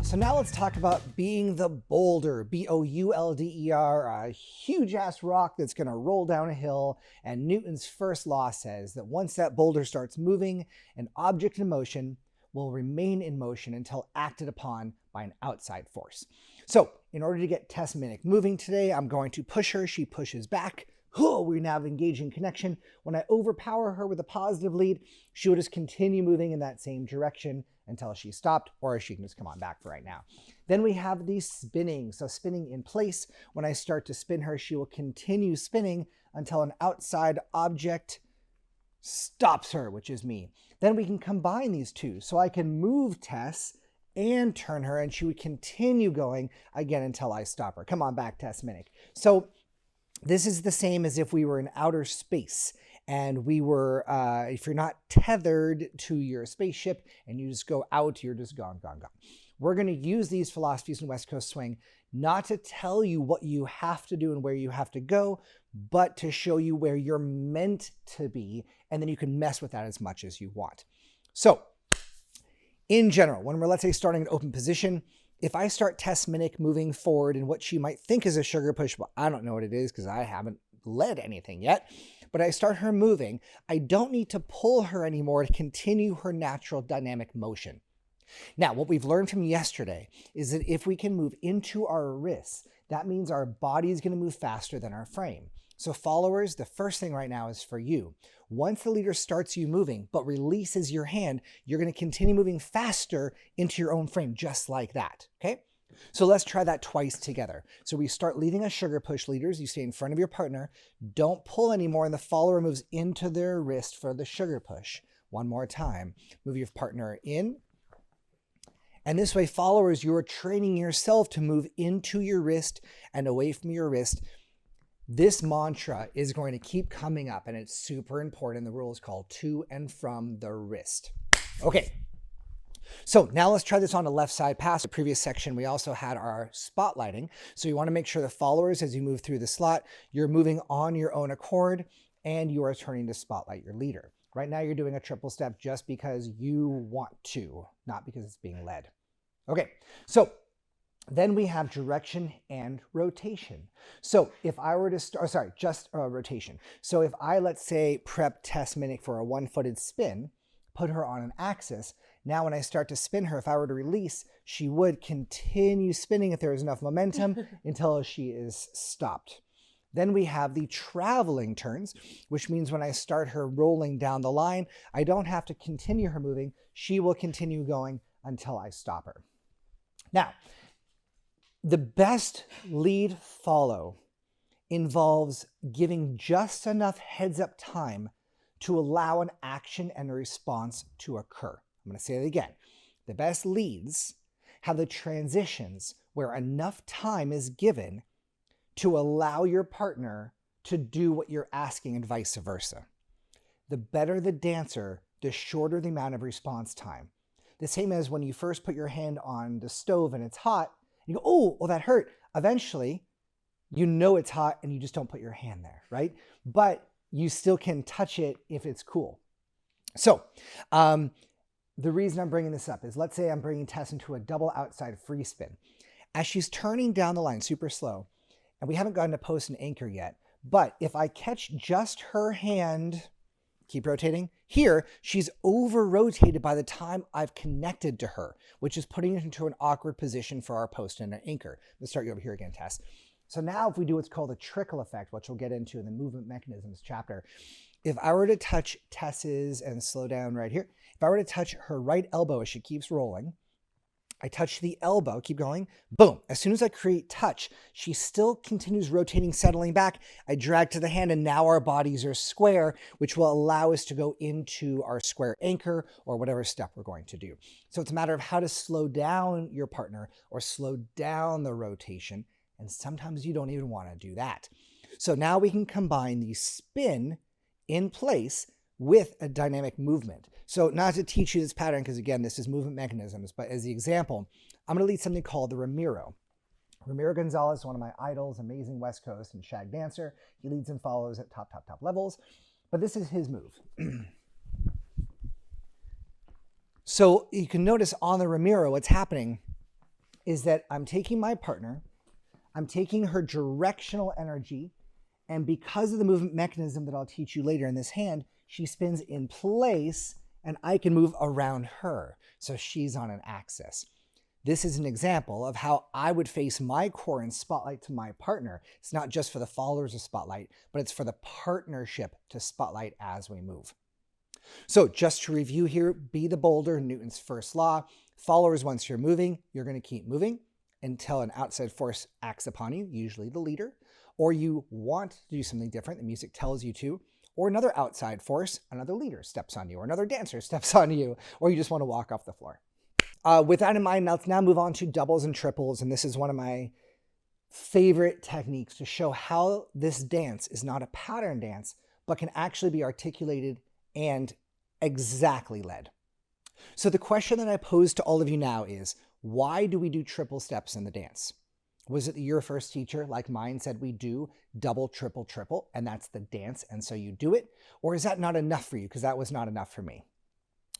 So now let's talk about being the boulder, B-O-U-L-D-E-R, a huge ass rock that's gonna roll down a hill. And Newton's first law says that once that boulder starts moving, an object in motion will remain in motion until acted upon by an outside force. So in order to get Tess Minnick moving today, I'm going to push her, she pushes back. We now have engaging connection. When I overpower her with a positive lead, she will just continue moving in that same direction until she stopped, or she can just come on back for right now. Then we have the spinning. So spinning in place. When I start to spin her, she will continue spinning until an outside object stops her, which is me. Then we can combine these two. So I can move Tess and turn her, and she would continue going again until I stop her. Come on back, Tess Minnick. So this is the same as if we were in outer space and we were, if you're not tethered to your spaceship and you just go out, you're just gone. We're going to use these philosophies in West Coast Swing not to tell you what you have to do and where you have to go, but to show you where you're meant to be, and then you can mess with that as much as you want. So in general, when we're, let's say, starting an open position, if I start Tess Minnick moving forward in what she might think is a sugar push, well, I don't know what it is because I haven't led anything yet, but I start her moving, I don't need to pull her anymore to continue her natural dynamic motion. Now, what we've learned from yesterday is that if we can move into our wrists, that means our body is going to move faster than our frame. So followers, the first thing right now is for you. Once the leader starts you moving, but releases your hand, you're going to continue moving faster into your own frame, just like that, okay? So let's try that twice together. So we start leading a sugar push, leaders. You stay in front of your partner. Don't pull anymore, and the follower moves into their wrist for the sugar push. One more time. Move your partner in. And this way, followers, you are training yourself to move into your wrist and away from your wrist. This mantra is going to keep coming up, and it's super important. The rule is called to and from the wrist. Okay, so now let's try this on the left side pass. The previous section, we also had our spotlighting. So you want to make sure the followers, as you move through the slot, you're moving on your own accord, and you are turning to spotlight your leader. Right now, you're doing a triple step just because you want to, not because it's being led. Okay, so then we have direction and rotation. So if I were to start, just rotation. So if I, let's say, prep Tess Minnick for a one-footed spin, put her on an axis, now when I start to spin her, if I were to release, she would continue spinning if there is enough momentum until she is stopped. Then we have the traveling turns, which means when I start her rolling down the line, I don't have to continue her moving. She will continue going until I stop her. Now, the best lead follow involves giving just enough heads up time to allow an action and a response to occur. I'm going to say it again. The best leads have the transitions where enough time is given to allow your partner to do what you're asking and vice versa. The better the dancer, the shorter the amount of response time. The same as when you first put your hand on the stove and it's hot, you go, oh, well, that hurt. Eventually, you know it's hot and you just don't put your hand there, right? But you still can touch it if it's cool. So the reason I'm bringing this up is, let's say I'm bringing Tess into a double outside free spin. As she's turning down the line super slow, and we haven't gotten to post and anchor yet, but if I catch just her hand, keep rotating, here, she's over-rotated by the time I've connected to her, which is putting it into an awkward position for our post and an anchor. Let's start you over here again, Tess. So now if we do what's called a trickle effect, which we'll get into in the movement mechanisms chapter, if I were to touch Tess's, and slow down right here, if I were to touch her right elbow as she keeps rolling, I touch the elbow, keep going, boom. As soon as I create touch, she still continues rotating, settling back. I drag to the hand, and now our bodies are square, which will allow us to go into our square anchor or whatever step we're going to do. So it's a matter of how to slow down your partner or slow down the rotation. And sometimes you don't even want to do that. So now we can combine the spin in place with a dynamic movement. So not to teach you this pattern, because again, this is movement mechanisms, but as the example, I'm going to lead something called the Ramiro. Ramiro Gonzalez, one of my idols, amazing West Coast and Shag dancer. He leads and follows at top levels, but this is his move. So you can notice on the Ramiro, what's happening is that I'm taking my partner, I'm taking her directional energy, and because of the movement mechanism that I'll teach you later in this hand, she spins in place and I can move around her. So she's on an axis. This is an example of how I would face my core and spotlight to my partner. It's not just for the followers of spotlight, but it's for the partnership to spotlight as we move. So just to review here, be the boulder, Newton's first law. Followers, once you're moving, you're going to keep moving until an outside force acts upon you, usually the leader, or you want to do something different, the music tells you to, or another outside force, another leader steps on you, or another dancer steps on you, or you just want to walk off the floor. With that in mind, let's now move on to doubles and triples, and this is one of my favorite techniques to show how this dance is not a pattern dance, but can actually be articulated and exactly led. So the question that I pose to all of you now is, why do we do triple steps in the dance? Was it your first teacher, like mine, said we do double, triple, triple, and that's the dance, and so you do it? Or is that not enough for you? Because that was not enough for me.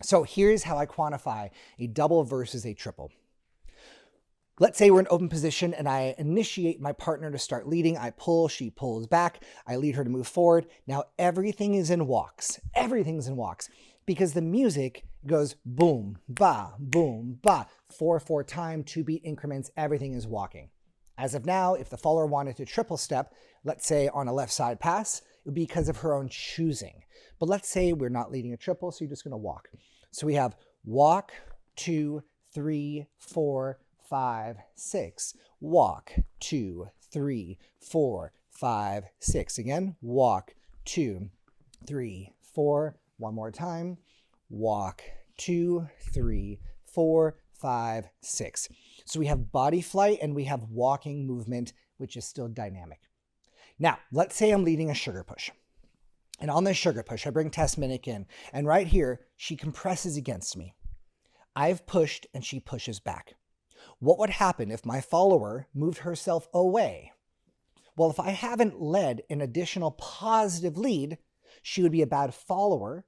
So here's how I quantify a double versus a triple. Let's say we're in open position and I initiate my partner to start leading. I pull, she pulls back. I lead her to move forward. Now everything is in walks. Everything's in walks because the music goes boom, ba, boom, ba. 4/4 time, 2-beat increments. Everything is walking. As of now, if the follower wanted to triple step, let's say on a left side pass, it would be because of her own choosing. But let's say we're not leading a triple, so you're just going to walk. So we have walk, 2, 3, 4, 5, 6. Walk, 2, 3, 4, 5, 6. Again, walk, 2, 3, 4. One more time. Walk, 2, 3, 4, 5, 6. So we have body flight and we have walking movement, which is still dynamic. Now, let's say I'm leading a sugar push. And on this sugar push, I bring Tess Minnick in. And right here, she compresses against me. I've pushed and she pushes back. What would happen if my follower moved herself away? Well, if I haven't led an additional positive lead, she would be a bad follower,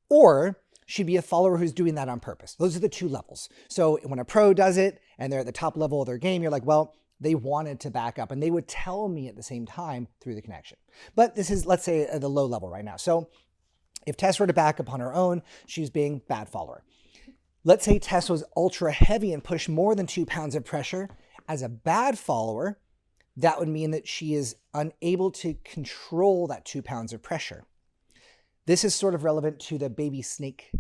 or she'd be a follower who's doing that on purpose. Those are the two levels. So when a pro does it and they're at the top level of their game, you're like, well, they wanted to back up and they would tell me at the same time through the connection. But this is, let's say, at the low level right now. So if Tess were to back up on her own, she's being bad follower. Let's say Tess was ultra heavy and pushed more than 2 pounds of pressure. As a bad follower, that would mean that she is unable to control that 2 pounds of pressure. This is sort of relevant to the baby snake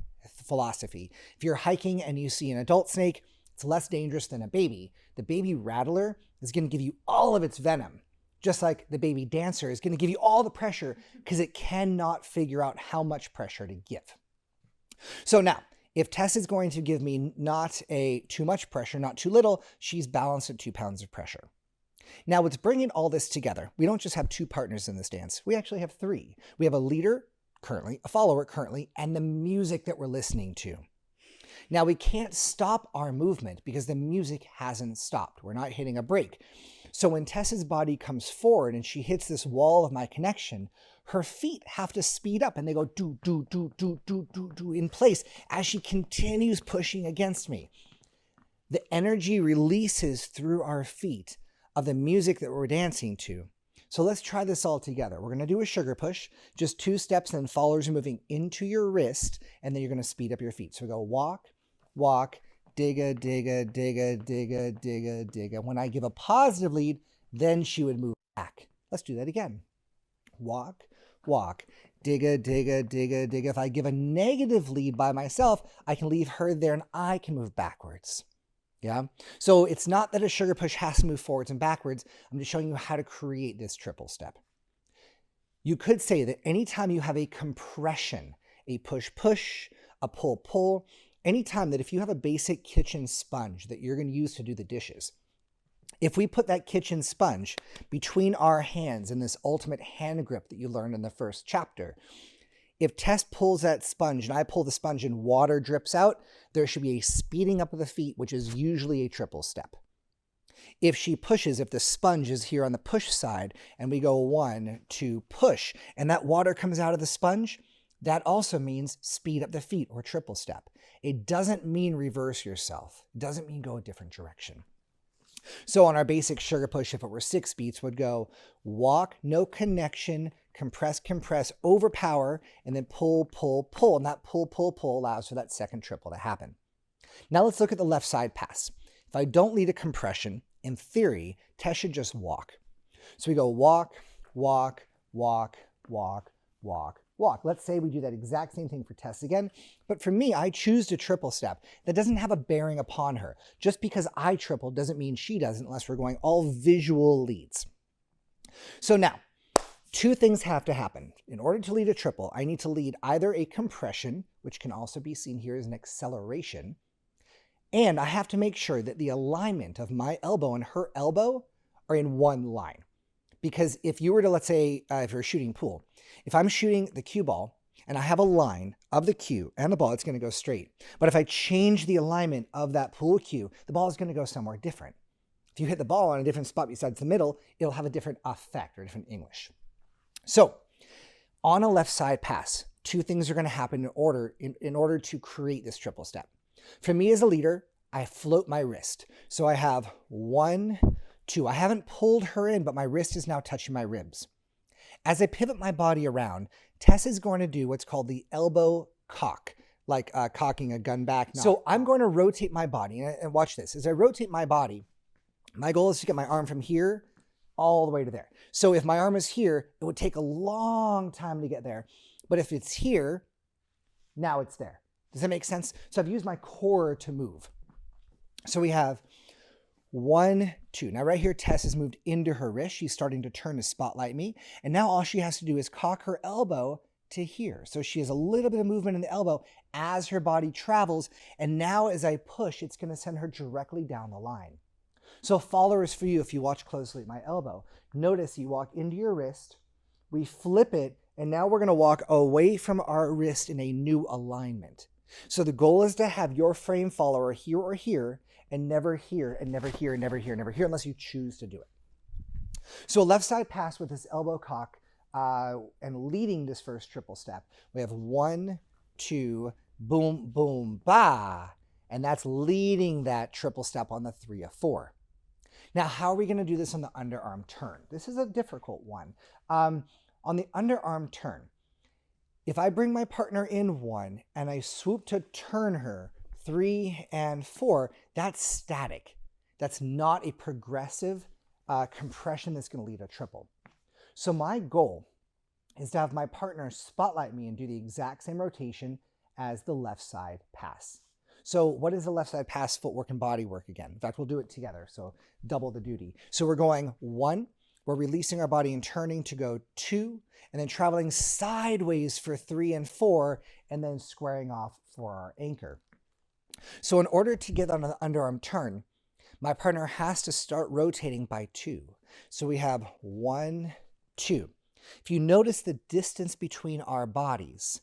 philosophy. If you're hiking and you see an adult snake, it's less dangerous than a baby. The baby rattler is going to give you all of its venom, just like the baby dancer is going to give you all the pressure because it cannot figure out how much pressure to give. So now, if Tess is going to give me not too much pressure, not too little, she's balanced at 2 pounds of pressure. Now, what's bringing all this together, we don't just have 2 partners in this dance. We actually have 3. We have a leader currently, a follower currently, and the music that we're listening to. Now, we can't stop our movement because the music hasn't stopped. We're not hitting a break. So when Tess's body comes forward and she hits this wall of my connection, her feet have to speed up and they go do, do, do, do, do, do, do in place as she continues pushing against me. The energy releases through our feet of the music that we're dancing to. So let's try this all together. We're going to do a sugar push, just 2 steps, and then followers are moving into your wrist, and then you're going to speed up your feet. So we go walk, walk, digga, digga, digga, digga, digga, digga. When I give a positive lead, then she would move back. Let's do that again. Walk, walk, digga, digga, digga, digga. If I give a negative lead by myself, I can leave her there and I can move backwards. Yeah. So it's not that a sugar push has to move forwards and backwards. I'm just showing you how to create this triple step. You could say that anytime you have a compression, a push-push, a pull-pull, anytime that if you have a basic kitchen sponge that you're going to use to do the dishes, if we put that kitchen sponge between our hands in this ultimate hand grip that you learned in the first chapter, if Tess pulls that sponge and I pull the sponge and water drips out, there should be a speeding up of the feet, which is usually a triple step. If she pushes, if the sponge is here on the push side and we go 1, 2, push, and that water comes out of the sponge, that also means speed up the feet or triple step. It doesn't mean reverse yourself. It doesn't mean go a different direction. So on our basic sugar push, if it were 6 beats, would go walk, no connection, compress, compress, overpower, and then pull, pull, pull. And that pull, pull, pull allows for that second triple to happen. Now let's look at the left side pass. If I don't lead a compression, in theory, Tess should just walk. So we go walk, walk, walk, walk, walk, walk. Let's say we do that exact same thing for Tess again. But for me, I choose to triple step. That doesn't have a bearing upon her. Just because I triple doesn't mean she doesn't, unless we're going all visual leads. So now, 2 things have to happen. In order to lead a triple, I need to lead either a compression, which can also be seen here as an acceleration, and I have to make sure that the alignment of my elbow and her elbow are in one line. Because if you were to, let's say, if you're shooting pool, if I'm shooting the cue ball and I have a line of the cue and the ball, it's going to go straight. But if I change the alignment of that pool cue, the ball is going to go somewhere different. If you hit the ball on a different spot besides the middle, it'll have a different effect or different English. So on a left side pass, 2 things are going to happen in order to create this triple step. For me as a leader, I float my wrist. So I have 1, 2. I haven't pulled her in, but my wrist is now touching my ribs. As I pivot my body around, Tess is going to do what's called the elbow cock, like cocking a gun back. So I'm going to rotate my body, and watch this. As I rotate my body, my goal is to get my arm from here all the way to there. So if my arm is here, it would take a long time to get there. But if it's here, now it's there. Does that make sense? So I've used my core to move. So we have 1, 2. Now right here, Tess has moved into her wrist. She's starting to turn to spotlight me. And now all she has to do is cock her elbow to here. So she has a little bit of movement in the elbow as her body travels. And now as I push, it's going to send her directly down the line. So followers for you, if you watch closely at my elbow, notice you walk into your wrist, we flip it, and now we're going to walk away from our wrist in a new alignment. So the goal is to have your frame follower here or here, and never here, and never here, and never here, and never here, unless you choose to do it. So a left side pass with this elbow cock and leading this first triple step. We have 1, 2, boom, boom, ba. And that's leading that triple step on the 3 of 4. Now, how are we going to do this on the underarm turn? This is a difficult one. On the underarm turn, if I bring my partner in 1 and I swoop to turn her 3 and 4, that's static. That's not a progressive compression that's going to lead a triple. So my goal is to have my partner spotlight me and do the exact same rotation as the left side pass. So what is the left side pass footwork and body work again? In fact, we'll do it together, so double the duty. So we're going 1, we're releasing our body and turning to go 2, and then traveling sideways for 3 and 4, and then squaring off for our anchor. So in order to get on an underarm turn, my partner has to start rotating by 2. So we have 1, 2. If you notice the distance between our bodies,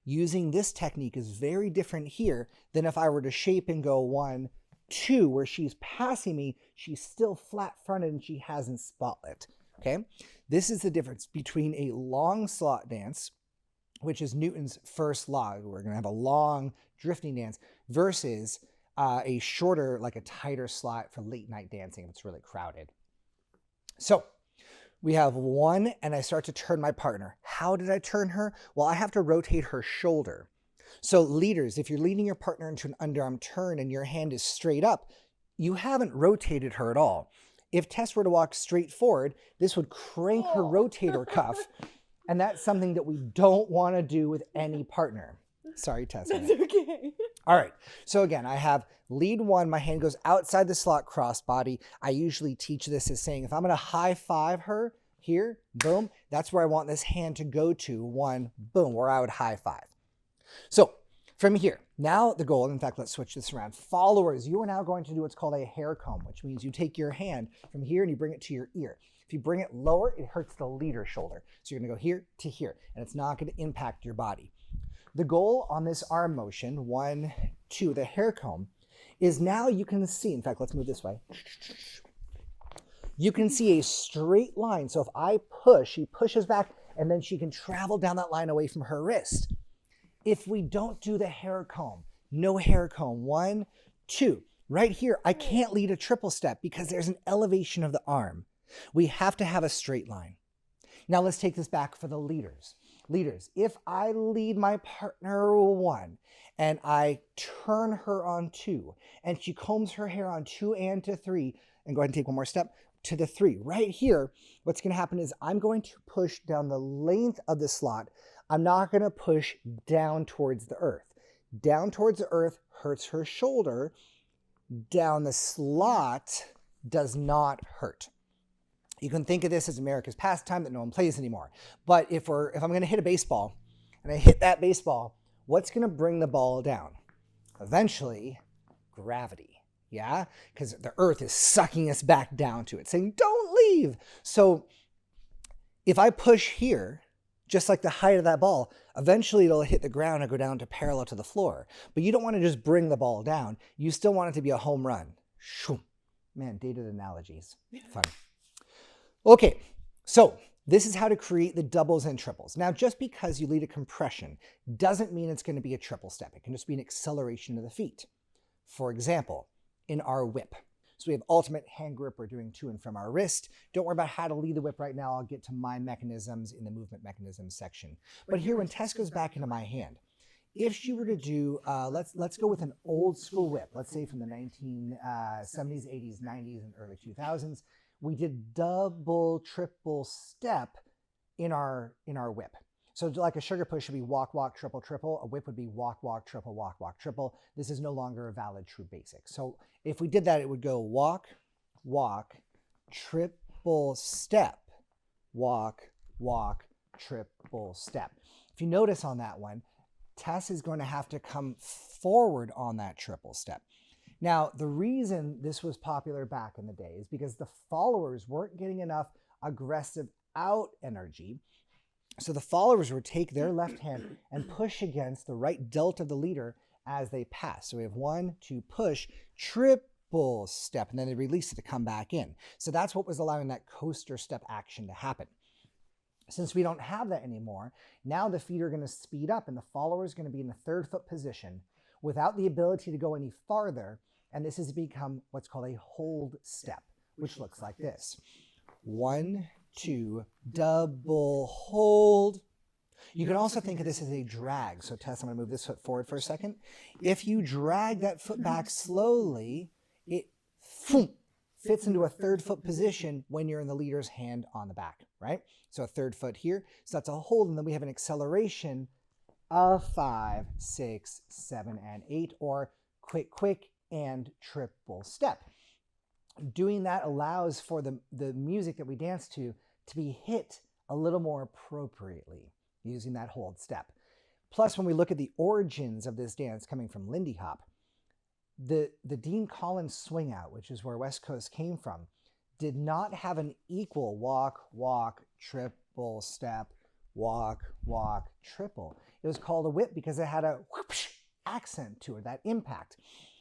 using this technique is very different here than if I were to shape and go 1, 2, where she's passing me, she's still flat-fronted and she hasn't spotlit, okay? This is the difference between a long slot dance, which is Newton's first law. We're going to have a long drifting dance versus a shorter, like a tighter slot for late night dancing if it's really crowded. So we have 1, and I start to turn my partner. How did I turn her? Well, I have to rotate her shoulder. So leaders, if you're leading your partner into an underarm turn and your hand is straight up, you haven't rotated her at all. If Tess were to walk straight forward, this would crank her rotator cuff, and that's something that we don't want to do with any partner. Sorry, Tess. That's okay. All right. So again, I have lead 1. My hand goes outside the slot crossbody. I usually teach this as saying, if I'm going to high five her here, boom, that's where I want this hand to go to. 1, boom, where I would high five. So from here, now the goal, in fact, let's switch this around. Followers, you are now going to do what's called a hair comb, which means you take your hand from here and you bring it to your ear. If you bring it lower, it hurts the leader shoulder. So you're going to go here to here, and it's not going to impact your body. The goal on this arm motion, 1, 2, the hair comb, is now you can see, in fact, let's move this way. You can see a straight line. So if I push, she pushes back, and then she can travel down that line away from her wrist. If we don't do the hair comb, no hair comb, 1, 2, Right here, I can't lead a triple step because there's an elevation of the arm. We have to have a straight line. Now let's take this back for the leaders. Leaders, if I lead my partner 1 and I turn her on 2 and she combs her hair on 2 and to 3, and go ahead and take one more step to the 3. Right here, what's going to happen is I'm going to push down the length of the slot. I'm not going to push down towards the earth. Down towards the earth hurts her shoulder. Down the slot does not hurt. You can think of this as America's pastime that no one plays anymore. But if I'm going to hit a baseball and I hit that baseball, what's going to bring the ball down? Eventually, gravity. Yeah? Because the earth is sucking us back down to it, saying, don't leave. So if I push here, just like the height of that ball, eventually it'll hit the ground and go down to parallel to the floor. But you don't want to just bring the ball down. You still want it to be a home run. Man, dated analogies. Fun. Okay, so this is how to create the doubles and triples. Now, just because you lead a compression doesn't mean it's going to be a triple step. It can just be an acceleration of the feet. For example, in our whip. So we have ultimate hand grip. We're doing to and from our wrist. Don't worry about how to lead the whip right now. I'll get to my mechanisms in the movement mechanisms section. But here, when Tess goes back into my hand, if she were to do, let's go with an old school whip. Let's say from the 1970s, 80s, 90s, and early 2000s. We did double, triple step in our whip. So like a sugar push would be walk, walk, triple, triple. A whip would be walk, walk, triple, walk, walk, triple. This is no longer a valid true basic. So if we did that, it would go walk, walk, triple step, walk, walk, triple step. If you notice on that one, Tess is going to have to come forward on that triple step. Now, the reason this was popular back in the day is because the followers weren't getting enough aggressive out energy. So the followers would take their left hand and push against the right delt of the leader as they pass. So we have 1, 2, push, triple step, and then they release it to come back in. So that's what was allowing that coaster step action to happen. Since we don't have that anymore, now the feet are going to speed up and the follower is going to be in the 3rd foot position without the ability to go any farther. And this has become what's called a hold step, which looks like this. 1, 2, double hold. You can also think of this as a drag. So Tess, I'm going to move this foot forward for a second. If you drag that foot back slowly, it fits into a 3rd foot position when you're in the leader's hand on the back, right? So a 3rd foot here. So that's a hold, and then we have an acceleration of 5, 6, 7, and 8, or quick, quick, and triple step. Doing that allows for the music that we dance to be hit a little more appropriately using that hold step. Plus, when we look at the origins of this dance coming from Lindy Hop, the Dean Collins swing out, which is where West Coast came from, did not have an equal walk, walk, triple step, walk, walk, triple. It was called a whip because it had a whoosh accent to it, that impact.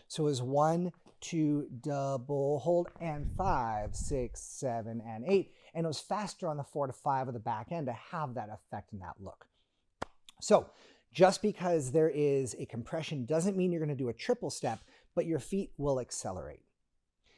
So it was 1, 2, double hold, and 5, 6, 7, and 8. And it was faster on the 4 to 5 of the back end to have that effect and that look. So just because there is a compression doesn't mean you're going to do a triple step, but your feet will accelerate.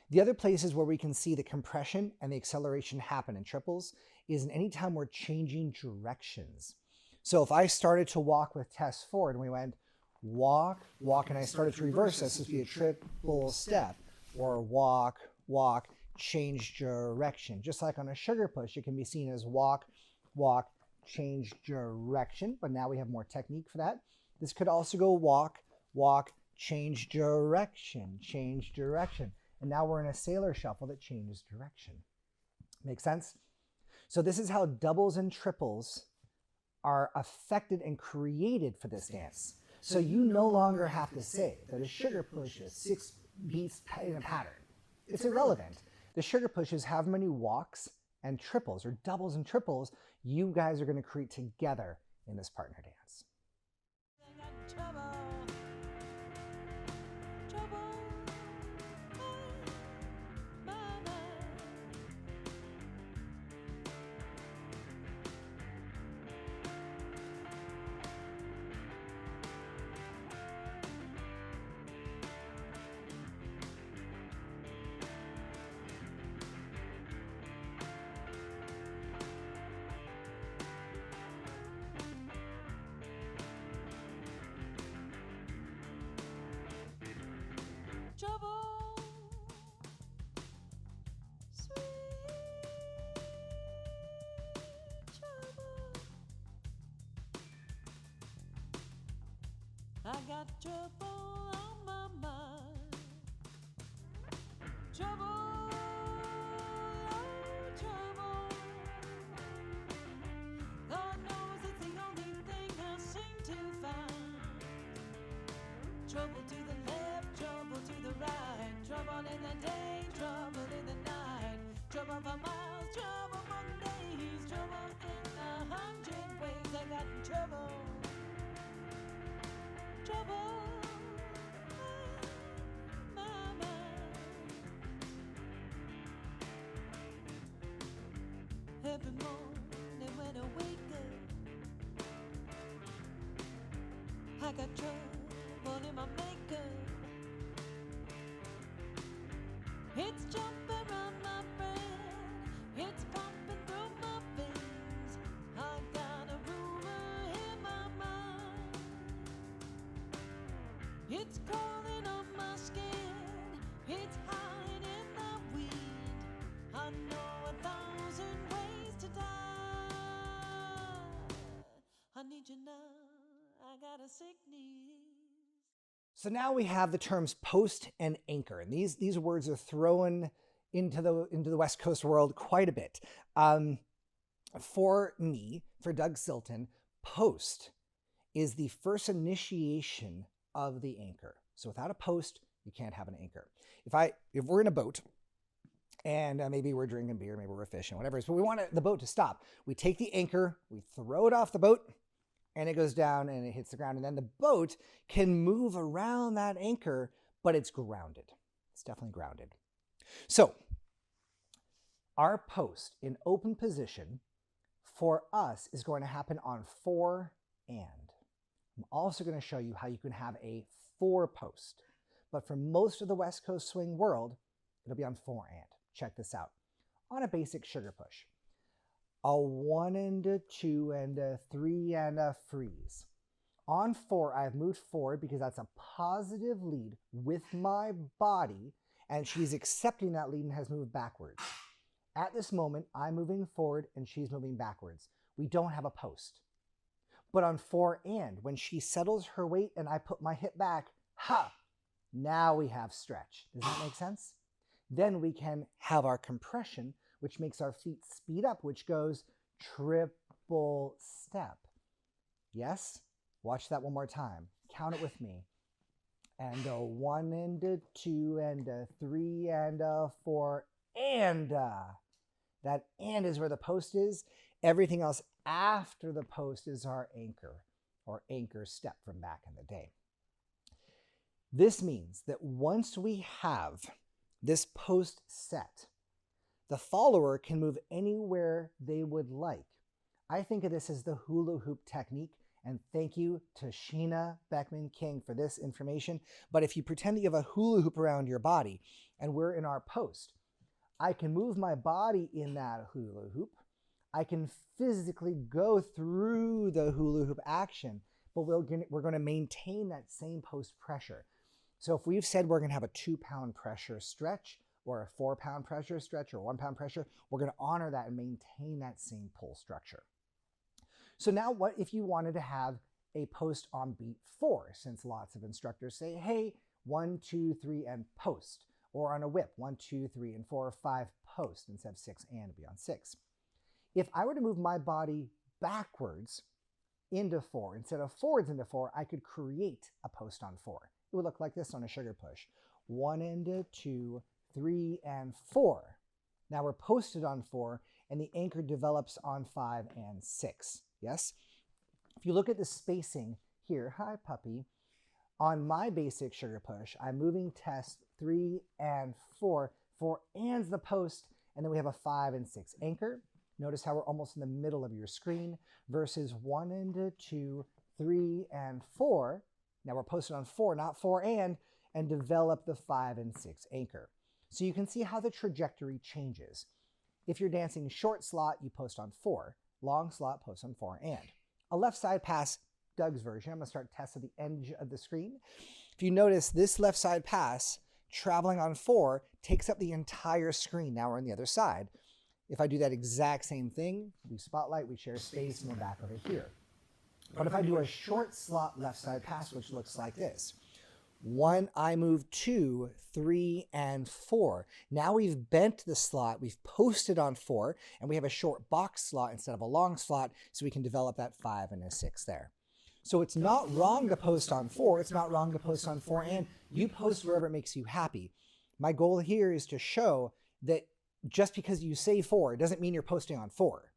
The other places where we can see the compression and the acceleration happen in triples is in any time we're changing directions. So if I started to walk with Tess forward and we went walk, walk, and I started to reverse, this would be a triple step, or walk, walk, change direction. Just like on a sugar push, it can be seen as walk, walk, change direction, but now we have more technique for that. This could also go walk, walk, change direction, change direction. And now we're in a sailor shuffle that changes direction. Make sense? So this is how doubles and triples are affected and created for this dance. So you no longer have to say that a sugar push is 6 beats in a pattern. It's irrelevant. The sugar push is how many walks and triples, or doubles and triples, you guys are going to create together in this partner dance. I got trouble on my mind. Trouble, oh, trouble. Lord knows it's the only thing I seem to find. Trouble to the left, trouble to the right. Trouble in the day, trouble in the night. Trouble for miles, trouble for days. Trouble in 100 ways. I got trouble. Trouble in my mind. Every morning when I wake up, I got trouble in my makeup. It's jumping around my brain, it's pumping through my veins. I got a rumor in my mind. It's crawling on my skin, it's hiding in the wind. I know 1,000 ways to die. I need you now, I got a sick need. So now we have the terms post and anchor, and these words are thrown into the West Coast world quite a bit. For me, for Doug Silton, post is the first initiation of the anchor. So without a post, you can't have an anchor. If we're in a boat and maybe we're drinking beer, maybe we're fishing, whatever it is, but we want the boat to stop, we take the anchor, we throw it off the boat, and it goes down and it hits the ground. And then the boat can move around that anchor, but it's grounded. It's definitely grounded. So our post in open position for us is going to happen on 4 and. I'm also going to show you how you can have a 4 post. But for most of the West Coast swing world, it'll be on 4 and. Check this out. On a basic sugar push, a 1 and a 2 and a 3 and a freeze. On 4, I've moved forward because that's a positive lead with my body, and she's accepting that lead and has moved backwards. At this moment, I'm moving forward and she's moving backwards. We don't have a post. But on 4 and, when she settles her weight and I put my hip back, now we have stretch. Does that make sense? Then we can have our compression, which makes our feet speed up, which goes triple step. Yes? Watch that one more time. Count it with me. And a 1 and a 2 and a 3 and a 4 and that and is where the post is. Everything else after the post is our anchor, or anchor step from back in the day. This means that once we have this post set, the follower can move anywhere they would like. I think of this as the hula hoop technique, and thank you to Sheena Beckman King for this information. But if you pretend that you have a hula hoop around your body and we're in our post, I can move my body in that hula hoop. I can physically go through the hula hoop action, but we're going to maintain that same post pressure. So if we've said we're going to have a 2-pound pressure stretch, or a 4-pound pressure stretch, or 1-pound pressure, we're going to honor that and maintain that same pull structure. So now what if you wanted to have a post on beat 4, since lots of instructors say, hey, 1, 2, 3, and post, or on a whip, 1, 2, 3, and 4, or 5 post instead of 6 and be on 6. If I were to move my body backwards into 4 instead of forwards into 4, I could create a post on 4. It would look like this on a sugar push. 1 and a 2, 3 and 4. Now we're posted on 4, and the anchor develops on 5 and 6. Yes? If you look at the spacing here, hi puppy, on my basic sugar push, I'm moving Tess 3 and 4. 4 and's the post, and then we have a 5 and 6 anchor. Notice how we're almost in the middle of your screen versus 1 and a 2, 3 and 4. Now we're posted on 4, not 4 and develop the 5 and 6 anchor. So you can see how the trajectory changes. If you're dancing short slot, you post on 4. Long slot, post on 4 and. A left side pass, Doug's version. I'm going to start Tess at the edge of the screen. If you notice, this left side pass, traveling on 4, takes up the entire screen. Now we're on the other side. If I do that exact same thing, we spotlight, we share space, and we're back over here. But if I do a short slot left side pass, which looks like this, 1, I move 2, 3, and 4. Now we've bent the slot, we've posted on 4, and we have a short box slot instead of a long slot, so we can develop that 5 and a 6 there. So it's not wrong to post on 4, it's not wrong to post on 4, and you post wherever it makes you happy. My goal here is to show that just because you say 4 doesn't mean you're posting on 4.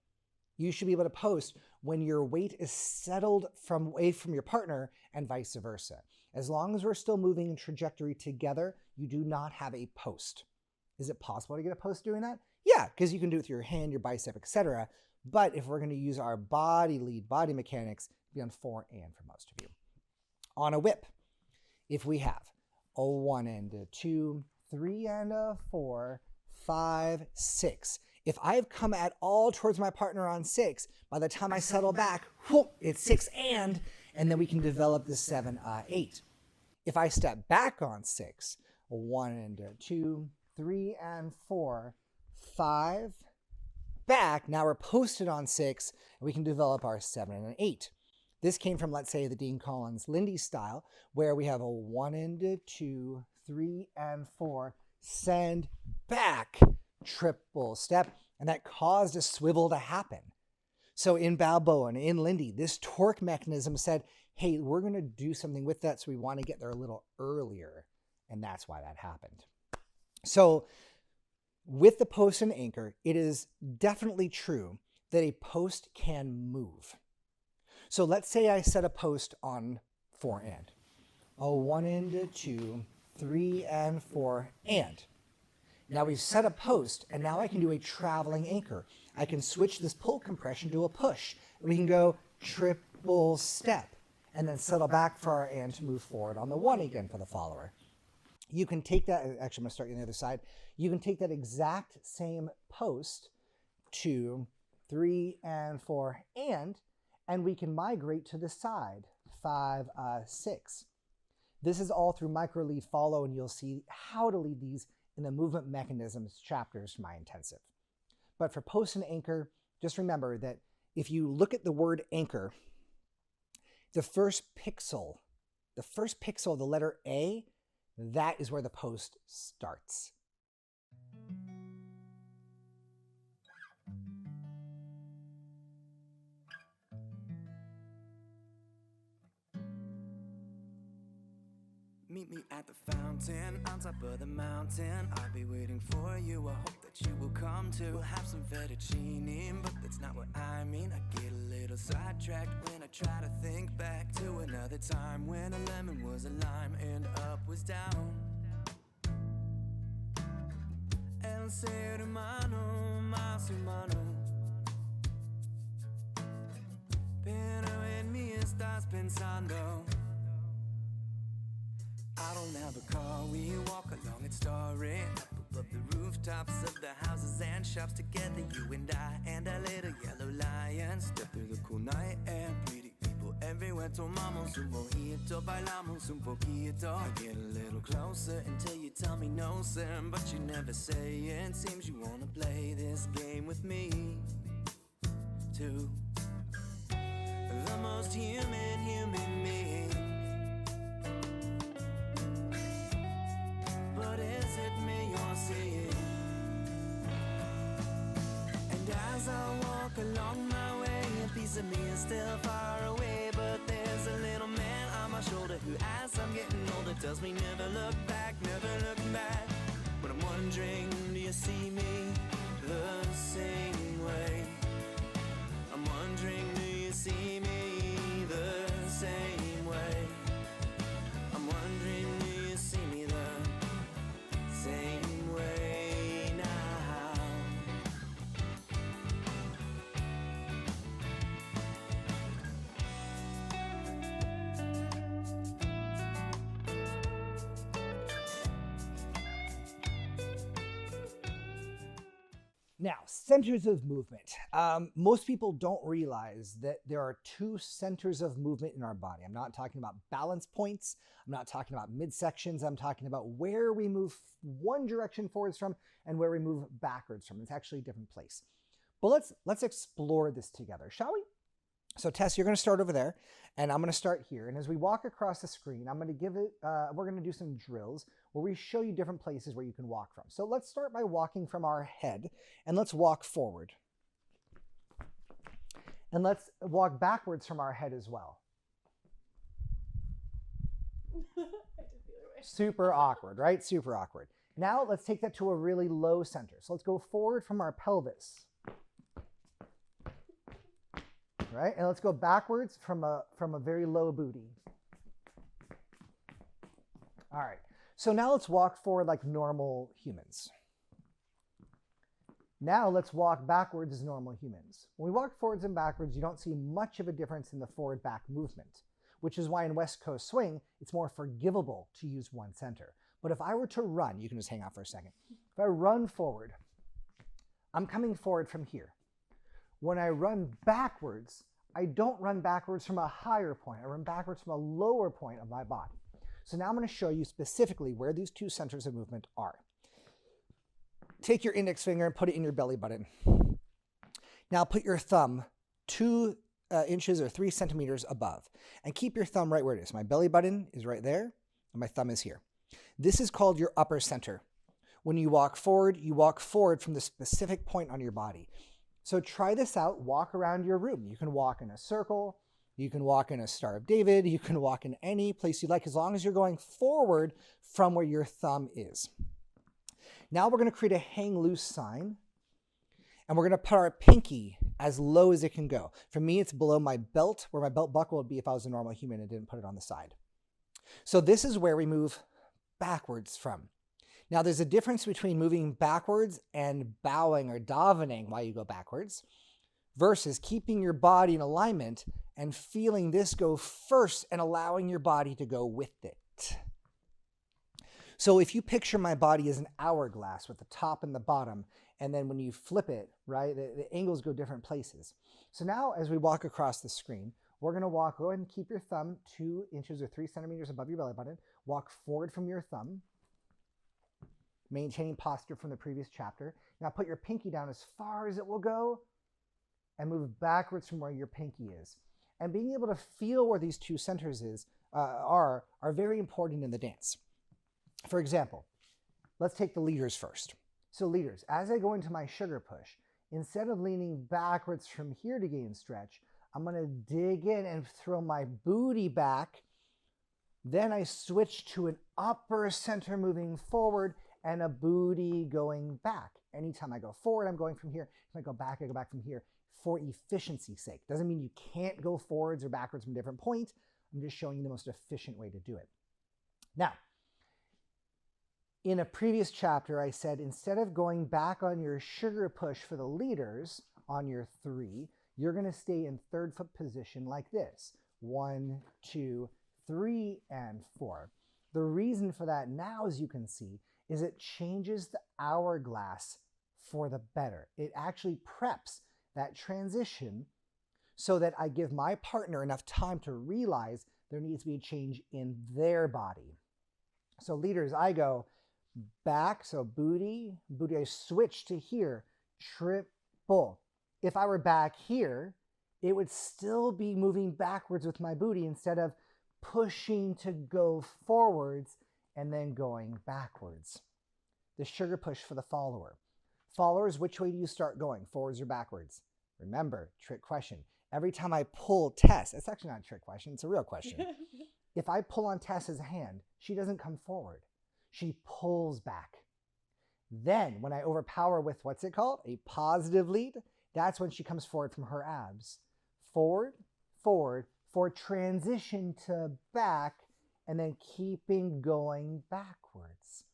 You should be able to post when your weight is settled away from your partner and vice versa. As long as we're still moving in trajectory together, you do not have a post. Is it possible to get a post doing that? Yeah, because you can do it with your hand, your bicep, etc. But if we're going to use our body lead, body mechanics, it'll be on 4 and for most of you. On a whip, if we have a 1 and a 2, 3 and a 4, 5, 6. If I've come at all towards my partner on 6, by the time I settle back, whoop, it's 6 and then we can develop the 7, 8. If I step back on 6, 1 and 2, 3 and 4, 5, back, now we're posted on 6, and we can develop our 7 and an 8. This came from, let's say, the Dean Collins Lindy style, where we have a 1 and a 2, 3 and 4, send back, triple step, and that caused a swivel to happen. So in Balboa and in Lindy, this torque mechanism said, hey, we're going to do something with that, so we want to get there a little earlier, and that's why that happened. So with the post and anchor, it is definitely true that a post can move. So let's say I set a post on 4 and. A 1 and a 2, 3 and 4 and. Now we've set a post, and now I can do a traveling anchor. I can switch this pull compression to a push. We can go triple step, and then settle back for our and to move forward on the 1 again for the follower. You can take that, actually I'm going to start you on the other side. You can take that exact same post to 3 and 4 and we can migrate to the side, 5, 6. This is all through micro lead follow, and you'll see how to lead these in the movement mechanisms chapters from my intensive. But for post and anchor, just remember that if you look at the word anchor, the first pixel of the letter A, that is where the post starts. Meet me at the fountain, on top of the mountain. I'll be waiting for you, I hope that you will come too. We'll have some fettuccine, but that's not what I mean. I get a little sidetracked when I try to think back to another time when a lemon was a lime and up was down. El ser humano más humano, pero en mí estás pensando. I don't have a car, we walk along its story, up above the rooftops of the houses and shops together, you and I and a little yellow lion. Step through the cool night air, pretty people everywhere. Tomamos un mojito, bailamos un poquito. I get a little closer until you tell me no sir, but you never say it. Seems you wanna play this game with me too. The most human being. But is it me you're seeing? And as I walk along my way, a piece of me is still far away. But there's a little man on my shoulder who, as I'm getting older, tells me never look back, never look back. But I'm wondering, do you see me the same way? I'm wondering, do you see me the same way? I'm wondering, do you see me the same way now? Now, centers of movement. Most people don't realize that there are 2 centers of movement in our body. I'm not talking about balance points. I'm not talking about midsections. I'm talking about where we move one direction forwards from and where we move backwards from. It's actually a different place. But let's explore this together, shall we? So Tess, you're going to start over there, and I'm going to start here. And as we walk across the screen, I'm going to give it, we're going to do some drills where we show you different places where you can walk from. So let's start by walking from our head, and let's walk forward. And let's walk backwards from our head as well. Super awkward, right? Super awkward. Now let's take that to a really low center. So let's go forward from our pelvis. Right? And let's go backwards from a very low booty. All right. So now let's walk forward like normal humans. Now let's walk backwards as normal humans. When we walk forwards and backwards, you don't see much of a difference in the forward-back movement, which is why in West Coast Swing, it's more forgivable to use one center. But if I were to run, you can just hang out for a second. If I run forward, I'm coming forward from here. When I run backwards, I don't run backwards from a higher point. I run backwards from a lower point of my body. So now I'm going to show you specifically where these two centers of movement are. Take your index finger and put it in your belly button. Now put your thumb 2 inches or 3 centimeters above, and keep your thumb right where it is. My belly button is right there, and my thumb is here. This is called your upper center. When you walk forward from the specific point on your body. So try this out, walk around your room. You can walk in a circle, you can walk in a Star of David, you can walk in any place you like, as long as you're going forward from where your thumb is. Now we're going to create a hang loose sign, and we're going to put our pinky as low as it can go. For me, it's below my belt, where my belt buckle would be if I was a normal human and didn't put it on the side. So this is where we move backwards from. Now there's a difference between moving backwards and bowing or davening while you go backwards versus keeping your body in alignment and feeling this go first and allowing your body to go with it. So if you picture my body as an hourglass with the top and the bottom, and then when you flip it, right, the angles go different places. So now as we walk across the screen, we're going to walk, go ahead and keep your thumb 2 inches or 3 centimeters above your belly button. Walk forward from your thumb, maintaining posture from the previous chapter. Now put your pinky down as far as it will go and move backwards from where your pinky is. And being able to feel where these two centers are very important in the dance. For example, let's take the leaders first. So leaders, as I go into my sugar push, instead of leaning backwards from here to gain stretch, I'm going to dig in and throw my booty back. Then I switch to an upper center moving forward and a booty going back. Anytime I go forward, I'm going from here. If I go back from here for efficiency's sake. Doesn't mean you can't go forwards or backwards from a different point. I'm just showing you the most efficient way to do it. Now, in a previous chapter, I said instead of going back on your sugar push for the leaders on your 3, you're going to stay in third foot position like this. 1, 2, 3, and 4. The reason for that now, as you can see, is it changes the hourglass for the better. It actually preps that transition so that I give my partner enough time to realize there needs to be a change in their body. So leaders, I go back, so booty, I switch to here, triple. If I were back here, it would still be moving backwards with my booty instead of pushing to go forwards and then going backwards. The sugar push for the follower. Followers, which way do you start going, forwards or backwards? Remember, trick question. Every time I pull Tess, it's actually not a trick question, it's a real question. If I pull on Tess's hand, she doesn't come forward. She pulls back. Then when I overpower with, what's it called? A positive lead, that's when she comes forward from her abs. Forward, forward, for transition to back, and then keeping going backwards.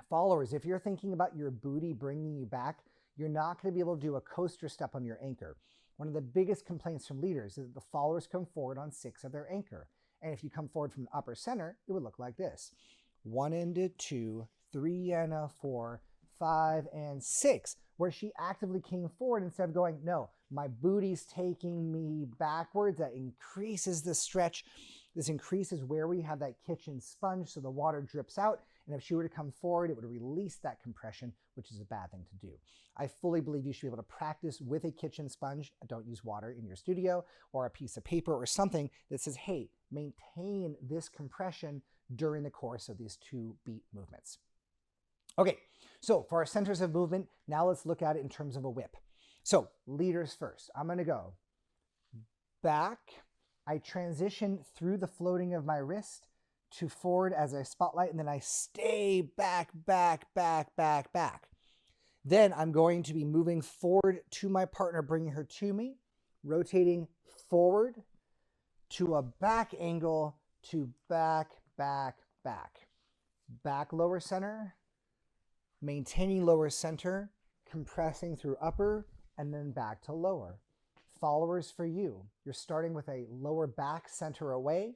Followers, if you're thinking about your booty bringing you back, you're not going to be able to do a coaster step on your anchor. One of the biggest complaints from leaders is that the followers come forward on 6 of their anchor. And if you come forward from the upper center, it would look like this. 1 and a 2, 3 and a 4, 5 and 6, where she actively came forward instead of going, no, my booty's taking me backwards. That increases the stretch. This increases where we have that kitchen sponge so the water drips out, and if she were to come forward, it would release that compression, which is a bad thing to do. I fully believe you should be able to practice with a kitchen sponge. Don't use water in your studio, or a piece of paper or something that says, hey, maintain this compression during the course of these 2 beat movements. Okay, so for our centers of movement, now let's look at it in terms of a whip. So leaders first. I'm going to go back. I transition through the floating of my wrist to forward as I spotlight, and then I stay back, back, back, back, back. Then I'm going to be moving forward to my partner, bringing her to me, rotating forward to a back angle to back, back, back. Back lower center, maintaining lower center, compressing through upper, and then back to lower. Followers for you. You're starting with a lower back center away,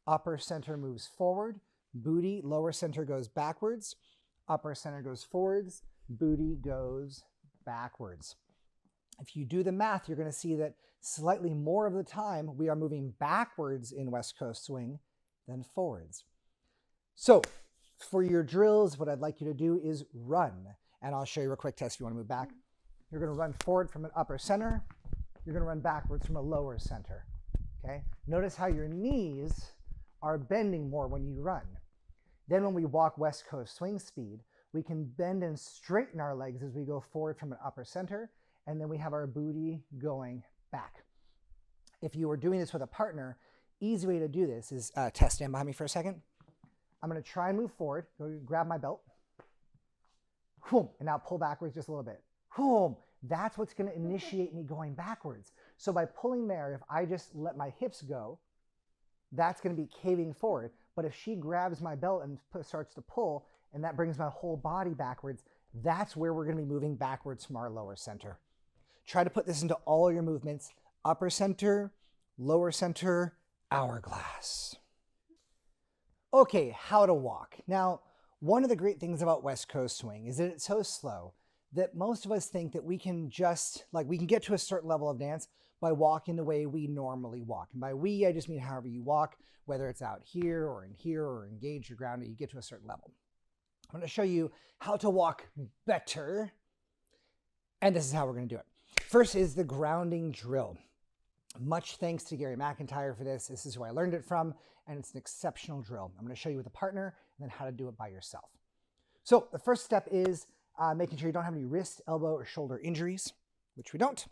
upper center moves forward, booty, lower center goes backwards, upper center goes forwards, booty goes backwards. If you do the math, you're going to see that slightly more of the time we are moving backwards in West Coast swing than forwards. So for your drills, what I'd like you to do is run. And I'll show you real quick, Tess, if you want to move back. You're going to run forward from an upper center. You're going to run backwards from a lower center. Okay? Notice how your knees are bending more when you run. Then when we walk West Coast swing speed, we can bend and straighten our legs as we go forward from an upper center, and then we have our booty going back. If you were doing this with a partner, easy way to do this is, Tess, stand behind me for a second. I'm going to try and move forward. Go grab my belt. Whoom, and now pull backwards just a little bit. Whoom. That's what's going to initiate me going backwards. So by pulling there, if I just let my hips go, that's going to be caving forward. But if she grabs my belt and starts to pull, and that brings my whole body backwards, that's where we're going to be moving backwards from our lower center. Try to put this into all your movements. Upper center, lower center, hourglass. Okay, how to walk. Now, one of the great things about West Coast swing is that it's so slow that most of us think that we can just, we can get to a certain level of dance by walking the way we normally walk. And by we, I just mean however you walk, whether it's out here or engaged or grounded, you get to a certain level. I'm going to show you how to walk better. And this is how we're going to do it. First is the grounding drill. Much thanks to Gary McIntyre for this. This is who I learned it from, and it's an exceptional drill. I'm going to show you with a partner and then how to do it by yourself. So the first step is making sure you don't have any wrist, elbow, or shoulder injuries, which we don't.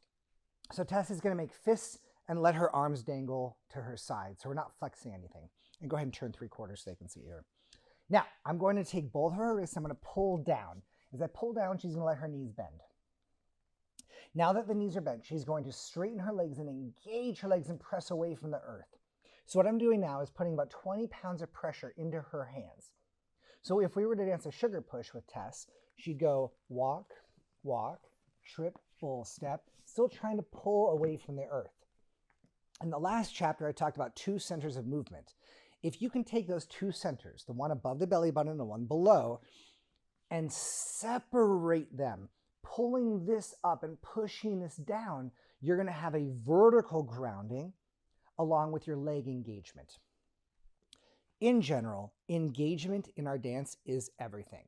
So Tess is going to make fists and let her arms dangle to her side. So we're not flexing anything. And go ahead and turn 3/4 so they can see here. Now, I'm going to take both of her wrists. I'm going to pull down. As I pull down, she's going to let her knees bend. Now that the knees are bent, she's going to straighten her legs and engage her legs and press away from the earth. So what I'm doing now is putting about 20 pounds of pressure into her hands. So if we were to dance a sugar push with Tess, she'd go walk, walk, trip, full step, still trying to pull away from the earth. In the last chapter, I talked about 2 centers of movement. If you can take those 2 centers, the one above the belly button and the one below, and separate them, pulling this up and pushing this down, you're going to have a vertical grounding along with your leg engagement. In general, engagement in our dance is everything.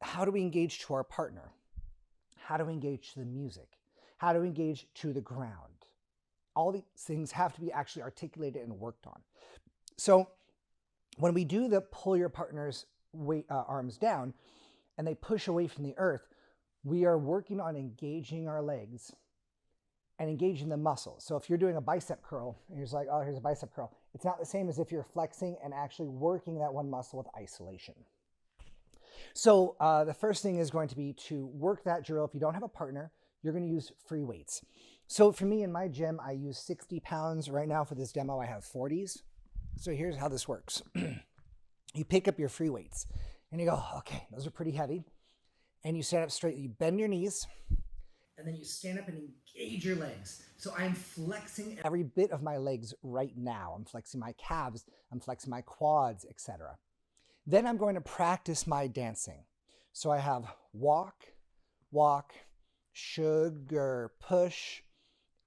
How do we engage to our partner? How do we engage to the music? How do we engage to the ground? All these things have to be actually articulated and worked on. So when we do the pull your partner's arms down and they push away from the earth, we are working on engaging our legs and engaging the muscles. So if you're doing a bicep curl and you're just like, oh, here's a bicep curl, it's not the same as if you're flexing and actually working that one muscle with isolation. So the first thing is going to be to work that drill. If you don't have a partner, you're going to use free weights. So for me in my gym, I use 60 pounds. Right now for this demo, I have 40s. So here's how this works. You pick up your free weights and you go, okay, those are pretty heavy. And you stand up straight, you bend your knees, and then you stand up and engage your legs. So I'm flexing every bit of my legs right now. I'm flexing my calves, I'm flexing my quads, etc. Then I'm going to practice my dancing. So I have walk, walk, sugar, push,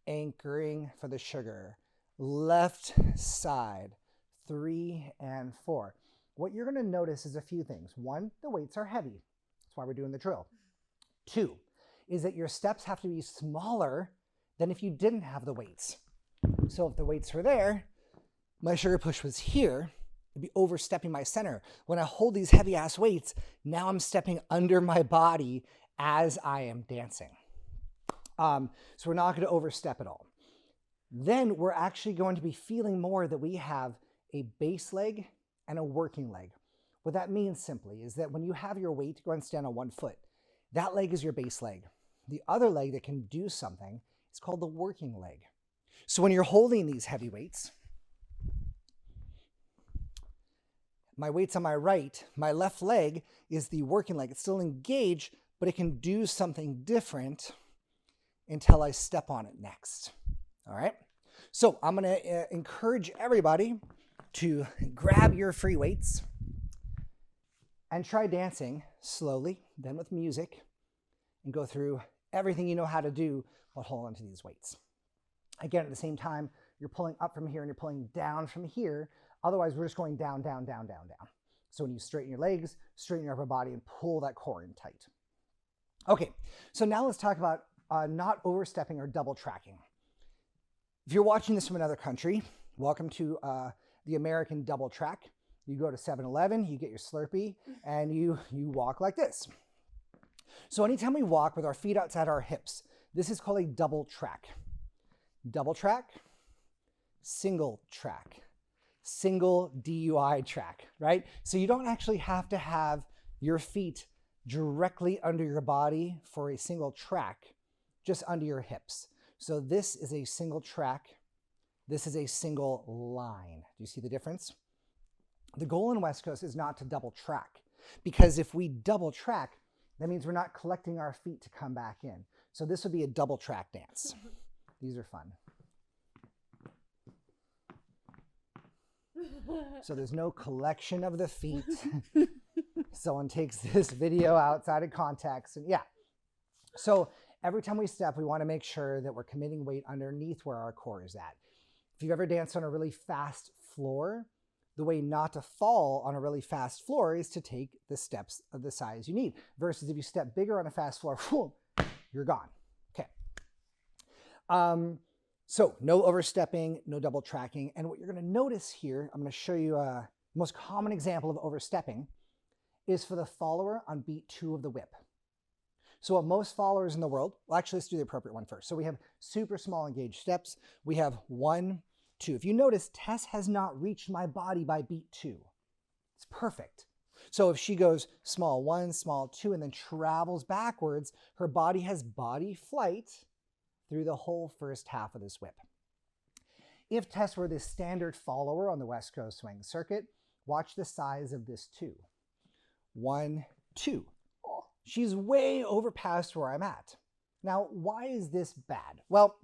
anchoring for the sugar. left side, 3 and 4. What you're going to notice is a few things. One, the weights are heavy. That's why we're doing the drill. 2 is that your steps have to be smaller than if you didn't have the weights. So if the weights were there, my sugar push was here, I'd be overstepping my center. When I hold these heavy ass weights, now I'm stepping under my body as I am dancing. So we're not going to overstep at all. Then we're actually going to be feeling more that we have a base leg and a working leg. What that means simply is that when you have your weight, go and stand on one foot. That leg is your base leg. The other leg that can do something is called the working leg. So when you're holding these heavy weights, my weight's on my right, my left leg is the working leg. It's still engaged, but it can do something different until I step on it next. All right? So I'm going to encourage everybody to grab your free weights and try dancing slowly, then with music, and go through everything you know how to do while holding onto these weights. Again, at the same time, you're pulling up from here and you're pulling down from here. Otherwise, we're just going down, down, down, down, down. So when you straighten your legs, straighten your upper body, and pull that core in tight. Okay, so now let's talk about not overstepping or double tracking. If you're watching this from another country, welcome to the American double track. You go to 7-Eleven, you get your Slurpee, and you walk like this. So anytime we walk with our feet outside our hips, this is called a double track. Double track, single track, single DUI track, right? So you don't actually have to have your feet directly under your body for a single track, just under your hips. So this is a single track. This is a single line. Do you see the difference? The goal in West Coast is not to double track, because if we double track, that means we're not collecting our feet to come back in. So this would be a double track dance. These are fun. So there's no collection of the feet. Someone takes this video outside of context. And yeah. So every time we step, we want to make sure that we're committing weight underneath where our core is at. If you've ever danced on a really fast floor, the way not to fall on a really fast floor is to take the steps of the size you need. Versus if you step bigger on a fast floor, you're gone. Okay. So no overstepping, no double tracking. And what you're going to notice here, I'm going to show you the most common example of overstepping is for the follower on beat 2 of the whip. So what most followers in the world, well, actually, let's do the appropriate one first. So we have super small engaged steps. We have 1, 2. If you notice, Tess has not reached my body by beat 2. It's perfect. So if she goes small 1, small 2, and then travels backwards, her body has body flight through the whole first half of this whip. If Tess were the standard follower on the West Coast swing circuit, watch the size of this 2. 1, 2. She's way over past where I'm at. Now, why is this bad? Well,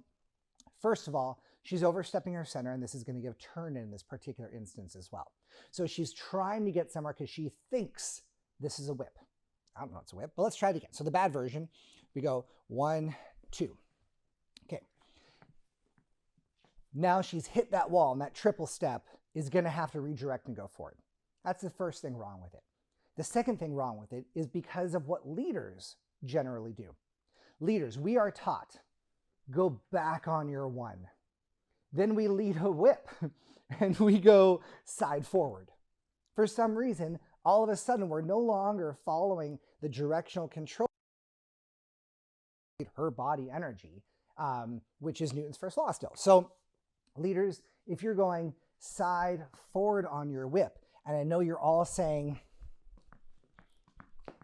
first of all, she's overstepping her center, and this is going to give turn in this particular instance as well. So she's trying to get somewhere because she thinks this is a whip. I don't know it's a whip, but let's try it again. So the bad version, we go 1, 2. Okay. Now she's hit that wall, and that triple step is going to have to redirect and go forward. That's the first thing wrong with it. The second thing wrong with it is because of what leaders generally do. Leaders, we are taught, go back on your 1. Then we lead a whip and we go side forward. For some reason, all of a sudden, we're no longer following the directional control, her body energy, which is Newton's first law still. So leaders, if you're going side forward on your whip, and I know you're all saying,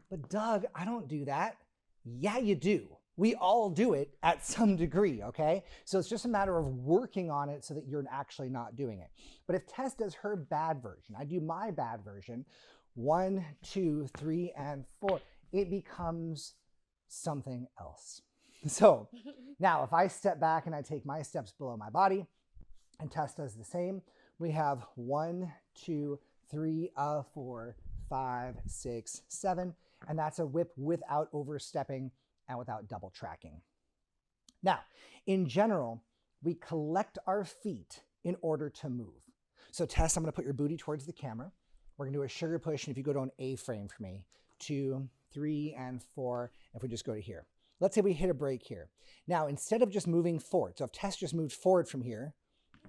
but Doug, I don't do that. Yeah, you do. We all do it at some degree, okay? So it's just a matter of working on it so that you're actually not doing it. But if Tess does her bad version, I do my bad version, 1, 2, 3, and 4, it becomes something else. So now if I step back and I take my steps below my body, and Tess does the same, we have 1, 2, 3, 4, 5, 6, 7, and that's a whip without overstepping and without double tracking. Now, in general, we collect our feet in order to move. So Tess, I'm going to put your booty towards the camera. We're going to do a sugar push, and if you go to an A frame for me, 2, 3, and 4, if we just go to here. Let's say we hit a break here. Now, instead of just moving forward, so if Tess just moved forward from here,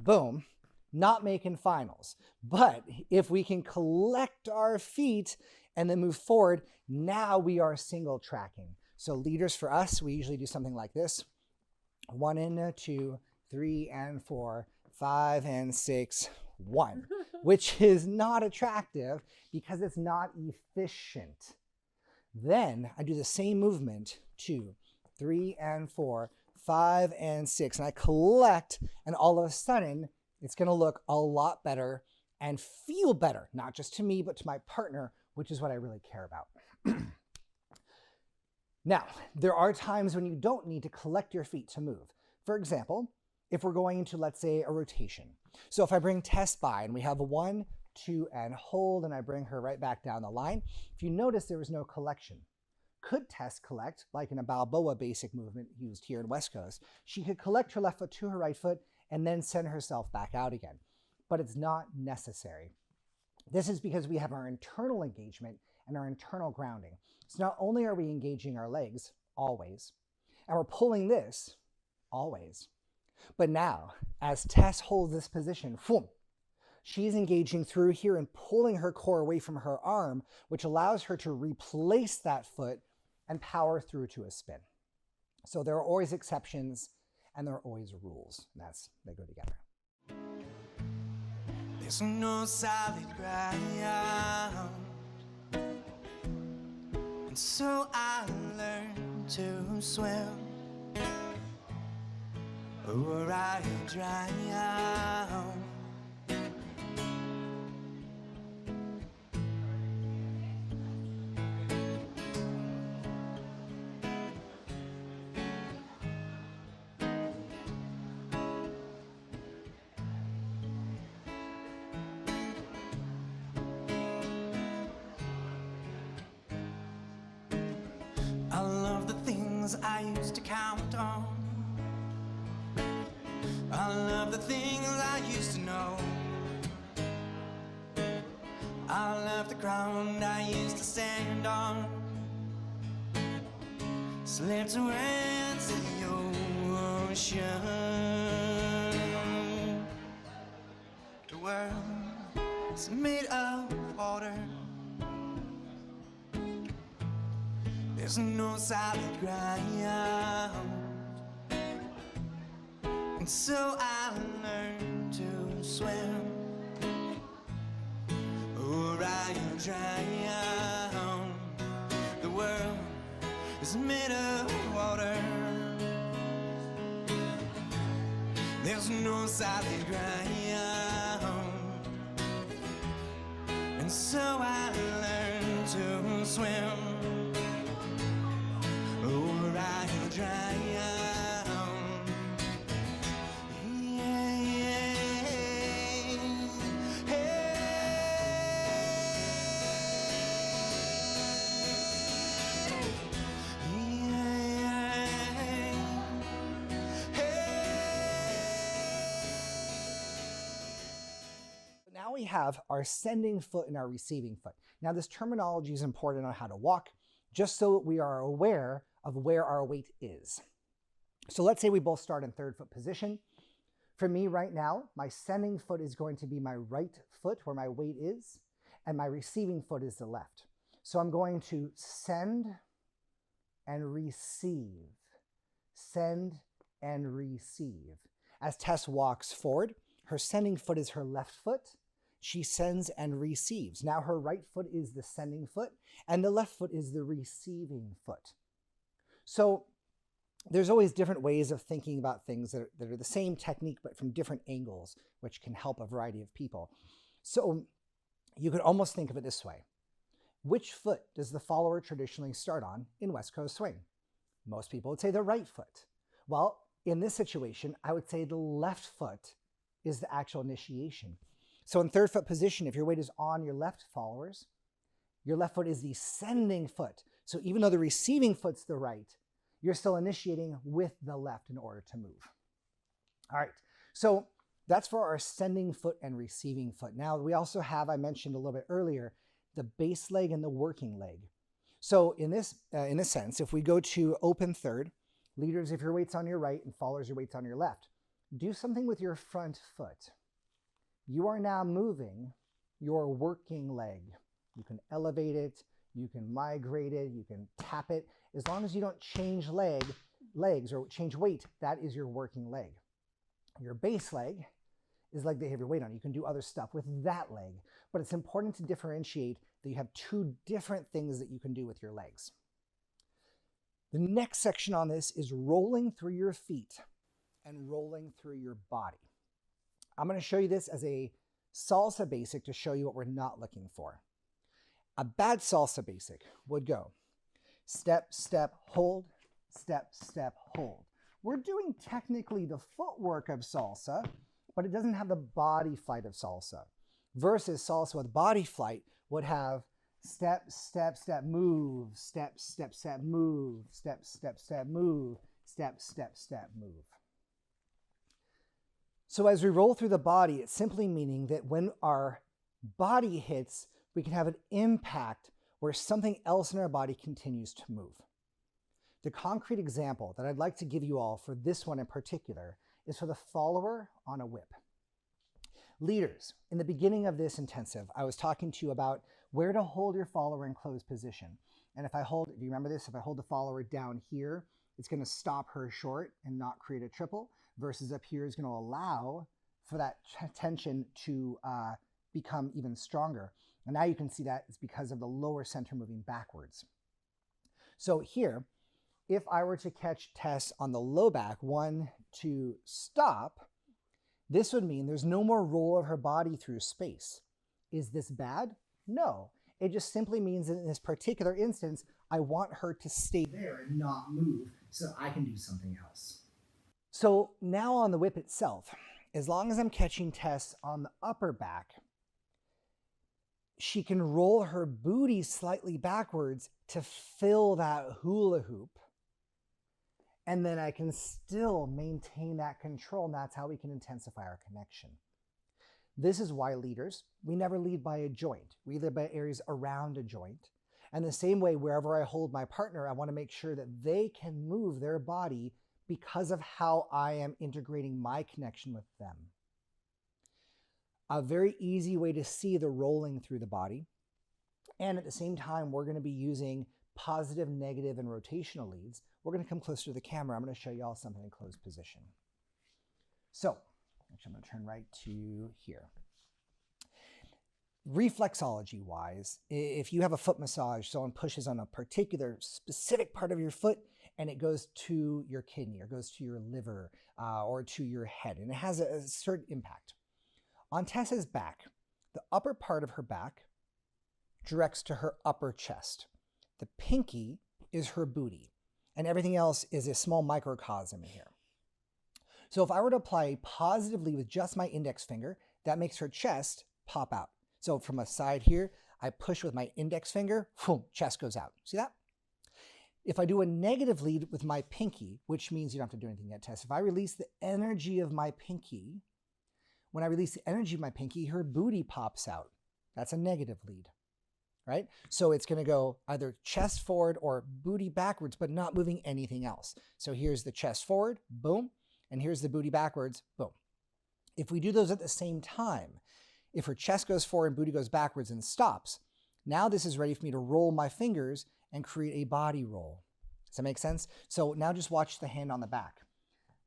boom, not making finals. But if we can collect our feet and then move forward, now we are single tracking. So leaders for us, we usually do something like this. 1 and 2, 3 and 4, 5 and 6, 1, which is not attractive because it's not efficient. Then I do the same movement, 2, 3 and 4, 5 and 6, and I collect, and all of a sudden it's going to look a lot better and feel better, not just to me, but to my partner, which is what I really care about. Now, there are times when you don't need to collect your feet to move. For example, if we're going into, let's say, a rotation. So if I bring Tess by and we have a 1, 2, and hold, and I bring her right back down the line, if you notice there was no collection. Could Tess collect, like in a Balboa basic movement used here in West Coast? She could collect her left foot to her right foot and then send herself back out again. But it's not necessary. This is because we have our internal engagement and our internal grounding. So not only are we engaging our legs, always, and we're pulling this, always, but now, as Tess holds this position, whoom, she's engaging through here and pulling her core away from her arm, which allows her to replace that foot and power through to a spin. So there are always exceptions and there are always rules. They go together. There's no solid ground, and so I learned to swim, or I drown. I love the things I used to count on. I love the things I used to know. I love the ground I used to stand on. Slipped away into the ocean. The world is made of water. There's no solid ground, and so I learned to swim, or I drown. The world is made of water. There's no solid ground, and so I learned to swim, or I drown. Now we have our sending foot and our receiving foot. Now this terminology is important on how to walk, just so we are aware of where our weight is. So let's say we both start in third foot position. For me right now, my sending foot is going to be my right foot where my weight is, and my receiving foot is the left. So I'm going to send and receive, send and receive. As Tess walks forward, her sending foot is her left foot. She sends and receives. Now her right foot is the sending foot, and the left foot is the receiving foot. So there's always different ways of thinking about things that are the same technique, but from different angles, which can help a variety of people. So you could almost think of it this way. Which foot does the follower traditionally start on in West Coast swing? Most people would say the right foot. Well, in this situation, I would say the left foot is the actual initiation. So in third foot position, if your weight is on your left, followers, your left foot is the sending foot. So even though the receiving foot's the right, you're still initiating with the left in order to move. All right, so That's for our sending foot and receiving foot. Now we also have, I mentioned a little bit earlier, the base leg and the working leg. So in this sense, if we go to open third, leaders, if your weight's on your right and followers, your weight's on your left, do something with your front foot. You are now moving your working leg. You can elevate it, you can migrate it, you can tap it. As long as you don't change legs or change weight, that is your working leg. Your base leg is leg that you have your weight on. You can do other stuff with that leg, but it's important to differentiate that you have two different things that you can do with your legs. The next section on this is rolling through your feet and rolling through your body. I'm going to show you this as a salsa basic to show you what we're not looking for. A bad salsa basic would go step, step, hold, step, step, hold. We're doing technically the footwork of salsa, but it doesn't have the body flight of salsa. Versus salsa with body flight would have step, step, step, move, step, step, step, move, step, step, step, move, step, step, step, move. So as we roll through the body, it's simply meaning that when our body hits, we can have an impact where something else in our body continues to move. The concrete example that I'd like to give you all for this one in particular is for the follower on a whip. Leaders, in the beginning of this intensive, I was talking to you about where to hold your follower in closed position. And if you remember this, if I hold the follower down here, it's going to stop her short and not create a triple, versus up here is going to allow for that tension to become even stronger. And now you can see that it's because of the lower center moving backwards. So here, if I were to catch Tess on the low back, 1, 2, stop, this would mean there's no more roll of her body through space. Is this bad? No. It just simply means that in this particular instance, I want her to stay there and not move so I can do something else. So now on the whip itself, as long as I'm catching Tess on the upper back, she can roll her booty slightly backwards to fill that hula hoop. And then I can still maintain that control, and that's how we can intensify our connection. This is why leaders, we never lead by a joint. We lead by areas around a joint. And the same way, wherever I hold my partner, I want to make sure that they can move their body because of how I am integrating my connection with them. A very easy way to see the rolling through the body. And at the same time, we're going to be using positive, negative, and rotational leads. We're going to come closer to the camera. I'm going to show you all something in closed position. So, actually, I'm going to turn right to here. Reflexology-wise, if you have a foot massage, someone pushes on a particular specific part of your foot and it goes to your kidney or goes to your liver or to your head, and it has a certain impact. On Tessa's back, the upper part of her back directs to her upper chest. The pinky is her booty, and everything else is a small microcosm in here. So if I were to apply positively with just my index finger, that makes her chest pop out. So from a side here, I push with my index finger, boom, chest goes out. See that? If I do a negative lead with my pinky, which means you don't have to do anything yet, Tess, if I release the energy of my pinky, when I release the energy of my pinky, her booty pops out. That's a negative lead, right? So it's going to go either chest forward or booty backwards, but not moving anything else. So here's the chest forward, boom, and here's the booty backwards, boom. If we do those at the same time, if her chest goes forward and booty goes backwards and stops, now this is ready for me to roll my fingers and create a body roll. Does that make sense? So now just watch the hand on the back.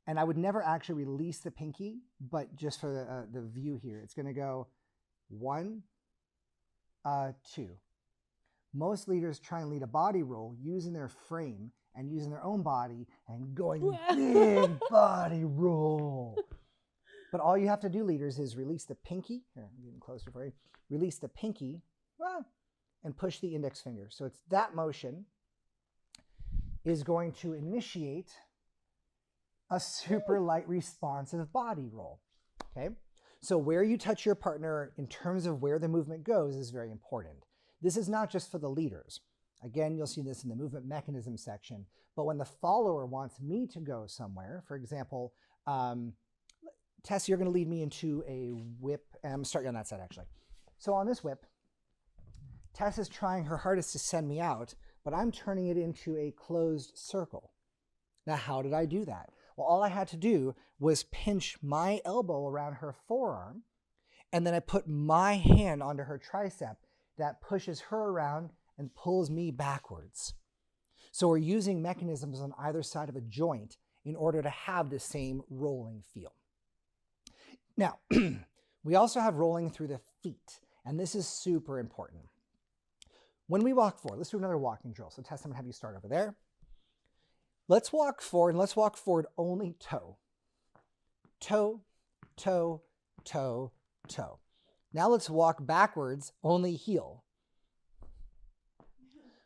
And I would never actually release the pinky, but just for the view here, it's going to go 1, 2. Most leaders try and lead a body roll using their frame and using their own body and going big body roll. But all you have to do, leaders, is release the pinky. Here, I'm getting closer for you. Release the pinky and push the index finger. So it's that motion is going to initiate a super light responsive body roll, okay? So where you touch your partner in terms of where the movement goes is very important. This is not just for the leaders. Again, you'll see this in the movement mechanism section, but when the follower wants me to go somewhere, for example, Tess, you're going to lead me into a whip. And I'm starting on that side, actually. So on this whip, Tess is trying her hardest to send me out, but I'm turning it into a closed circle. Now, how did I do that? Well, all I had to do was pinch my elbow around her forearm, and then I put my hand onto her tricep. That pushes her around and pulls me backwards. So we're using mechanisms on either side of a joint in order to have the same rolling feel. Now, we also have rolling through the feet, and this is super important. When we walk forward, let's do another walking drill. So Tess, I'm gonna have you start over there. Let's walk forward, and let's walk forward only toe. Toe, toe, toe, toe. Now let's walk backwards, only heel.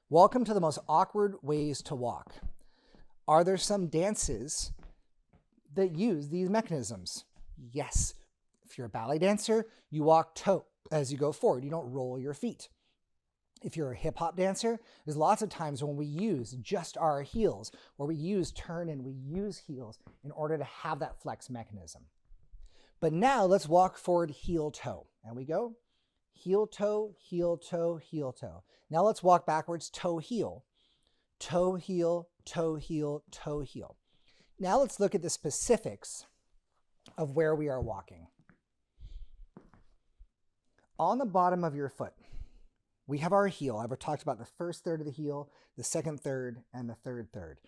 Welcome to the most awkward ways to walk. Are there some dances that use these mechanisms? Yes. If you're a ballet dancer, you walk toe as you go forward. You don't roll your feet. If you're a hip hop dancer, there's lots of times when we use just our heels, where we use turn and we use heels in order to have that flex mechanism. But now let's walk forward heel toe. And we go heel toe, heel toe, heel toe. Now let's walk backwards toe heel, toe heel, toe heel, toe heel. Now let's look at the specifics of where we are walking. On the bottom of your foot, we have our heel. I've talked about the first third of the heel, the second third, and the third third.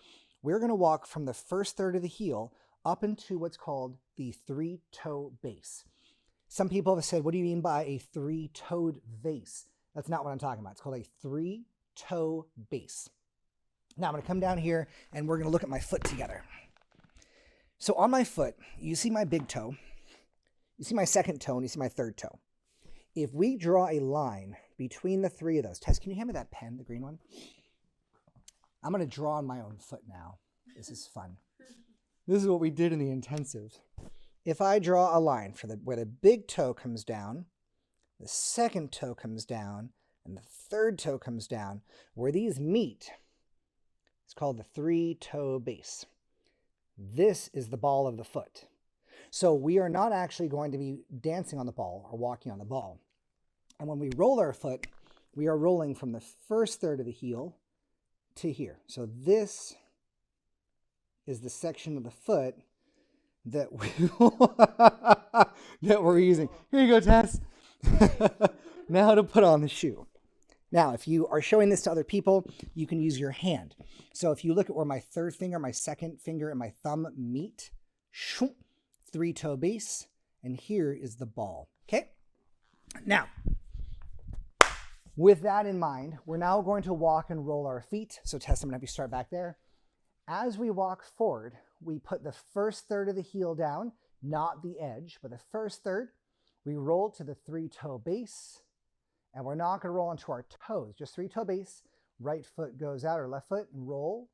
We're going to walk from the first third of the heel up into what's called the three-toe base. Some people have said, what do you mean by a three-toed vase? That's not what I'm talking about. It's called a three-toe base. Now I'm going to come down here and we're going to look at my foot together. So on my foot, you see my big toe, you see my second toe, and you see my third toe. If we draw a line between the three of those, Tess, can you hand me that pen, the green one? I'm going to draw on my own foot now. This is fun. This is what we did in the intensive. If I draw a line for where the big toe comes down, the second toe comes down, and the third toe comes down, where these meet, it's called the three-toe base. This is the ball of the foot. So we are not actually going to be dancing on the ball or walking on the ball. And when we roll our foot, we are rolling from the first third of the heel to here. So this is the section of the foot that, that we're using. Here you go, Tess. Now to put on the shoe. Now, if you are showing this to other people, you can use your hand. So if you look at where my third finger, my second finger, and my thumb meet, three-toe base, and here is the ball. Okay? Now, with that in mind, we're now going to walk and roll our feet. So Tess, I'm going to have you start back there. As we walk forward, we put the first third of the heel down, not the edge, but the first third. We roll to the three-toe base, and we're not going to roll onto our toes, just three-toe base. Right foot goes out, or left foot, and roll,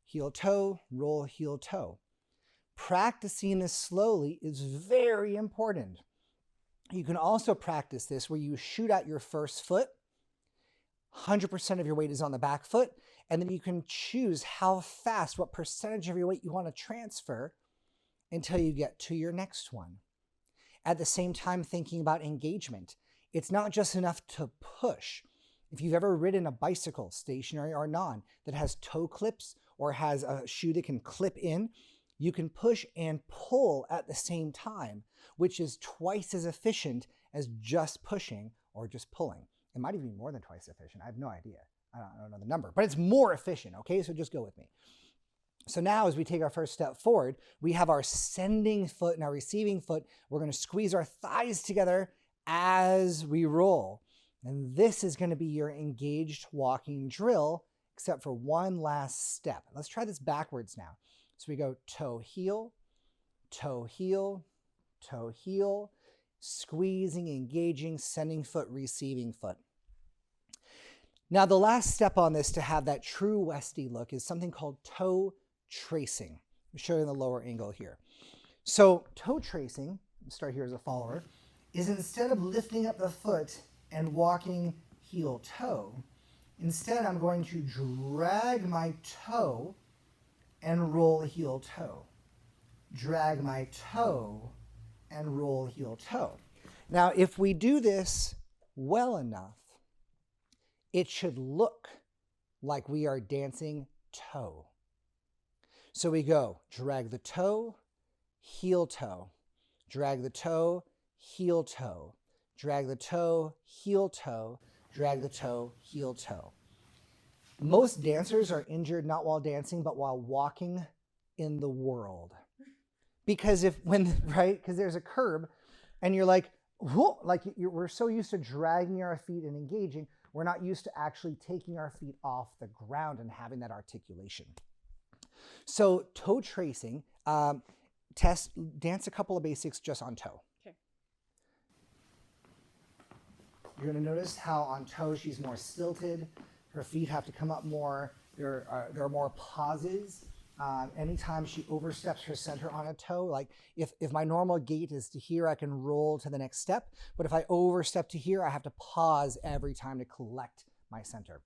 heel toe, roll, heel toe. Practicing this slowly is very important. You can also practice this where you shoot out your first foot, 100% of your weight is on the back foot, and then you can choose how fast, what percentage of your weight you want to transfer until you get to your next one. At the same time, thinking about engagement. It's not just enough to push. If you've ever ridden a bicycle, stationary or non, that has toe clips or has a shoe that can clip in, you can push and pull at the same time, which is twice as efficient as just pushing or just pulling. It might even be more than twice efficient. I have no idea. I don't know the number, but it's more efficient, okay? So just go with me. So now as we take our first step forward, we have our sending foot and our receiving foot. We're going to squeeze our thighs together as we roll. And this is going to be your engaged walking drill, except for one last step. Let's try this backwards now. So we go toe, heel, toe, heel, toe, heel, squeezing, engaging, sending foot, receiving foot. Now the last step on this to have that true Westie look is something called toe tracing. I'm showing the lower angle here. So toe tracing, I'll start here as a follower, is instead of lifting up the foot and walking heel toe, instead I'm going to drag my toe and roll heel toe. Drag my toe and roll heel toe. Now, if we do this well enough, it should look like we are dancing toe. So we go, drag the toe, heel toe, drag the toe, heel toe, drag the toe, heel toe, drag the toe, heel toe. Most dancers are injured not while dancing, but while walking in the world. Because because there's a curb and you're like, whoa, we're so used to dragging our feet and engaging, we're not used to actually taking our feet off the ground and having that articulation. So toe tracing, Tess, dance a couple of basics just on toe. Okay. You're going to notice how on toe she's more stilted. Her feet have to come up more. There are more pauses. Anytime she oversteps her center on a toe, like if my normal gait is to here, I can roll to the next step. But if I overstep to here, I have to pause every time to collect my center.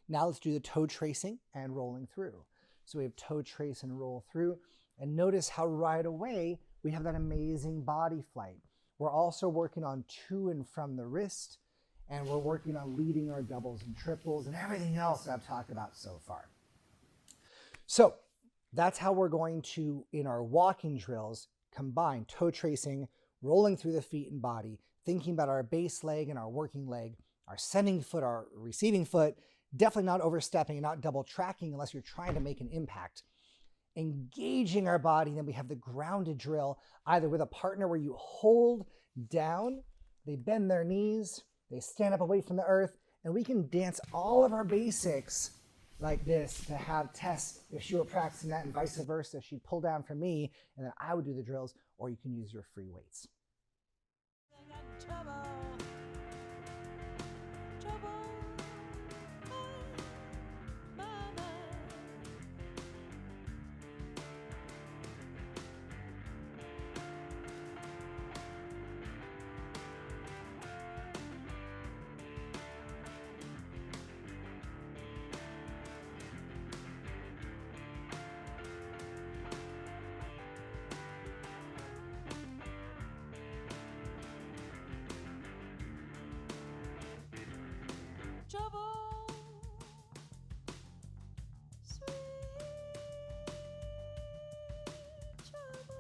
Now let's do the toe tracing and rolling through. So we have toe trace and roll through. And notice how right away we have that amazing body flight. We're also working on to and from the wrist, and we're working on leading our doubles and triples and everything else I've talked about so far. So that's how we're going to, in our walking drills, combine toe tracing, rolling through the feet and body, thinking about our base leg and our working leg, our sending foot, our receiving foot, definitely not overstepping and not double tracking unless you're trying to make an impact. Engaging our body, then we have the grounded drill, either with a partner where you hold down, they bend their knees, they stand up away from the earth, and we can dance all of our basics like this to have Tess, if she were practicing that, and vice versa, she'd pull down for me, and then I would do the drills, or you can use your free weights. Trouble, sweet trouble.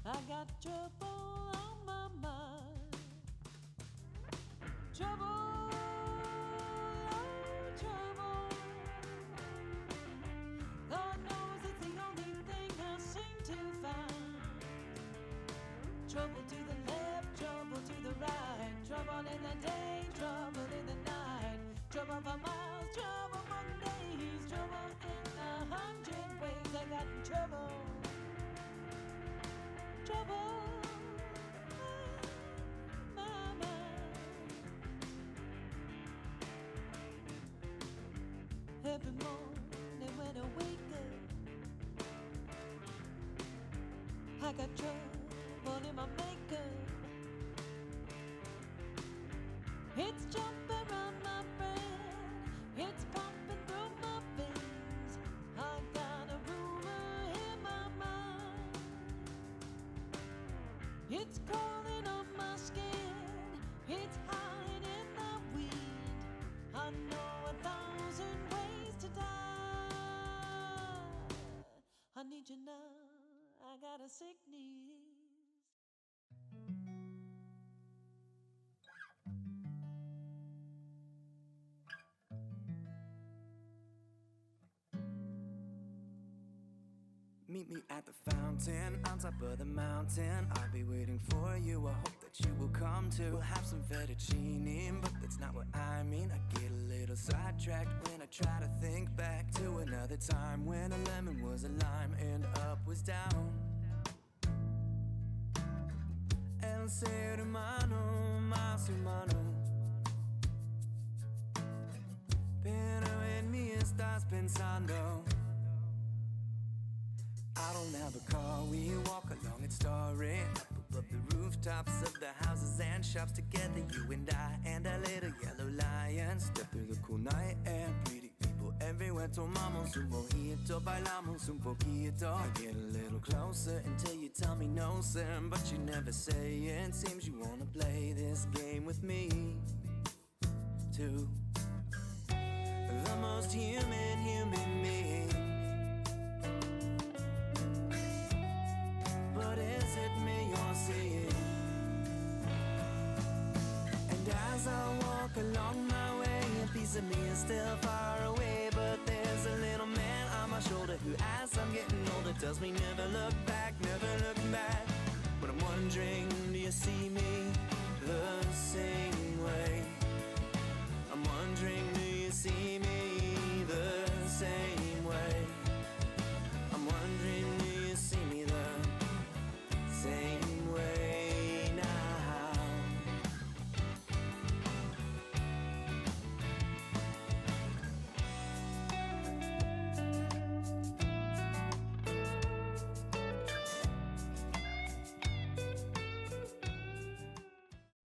I got trouble on my mind. Trouble, oh, trouble. God knows it's the only thing I seem to find. Trouble to the left, trouble to the right. Trouble in the day, trouble in the night. Trouble for miles, trouble for days. Trouble in 100 ways. I got trouble. Trouble in my mind. Every morning when I wake up, I got trouble in my makeup. It's jumping around my brain, it's pumping through my veins. I got a rumor in my mind. It's crawling on my skin, it's hiding in the weed. I know 1,000 ways to die. I need you now, I got a sick need. Meet me at the fountain, on top of the mountain. I'll be waiting for you, I hope that you will come too. We'll have some fettuccine, but that's not what I mean. I get a little sidetracked when I try to think back to another time when a lemon was a lime and up was down. El ser humano más humano, pero en mí estás pensando. I don't have a car, we walk along its story, up above the rooftops of the houses and shops together, you and I and a little yellow lion. Step through the cool night air, pretty people everywhere. Tomamos un poquito, bailamos un poquito. I get a little closer until you tell me no, sir, but you never say it. Seems you wanna play this game with me too. The most human me. But is it me you're seeing? And as I walk along my way, a piece of me is still far away. But there's a little man on my shoulder who, as I'm getting older, tells me never look back, never look back. But I'm wondering, do you see me the same way? I'm wondering, do you see me the same way? I'm wondering, do you see me the same way now?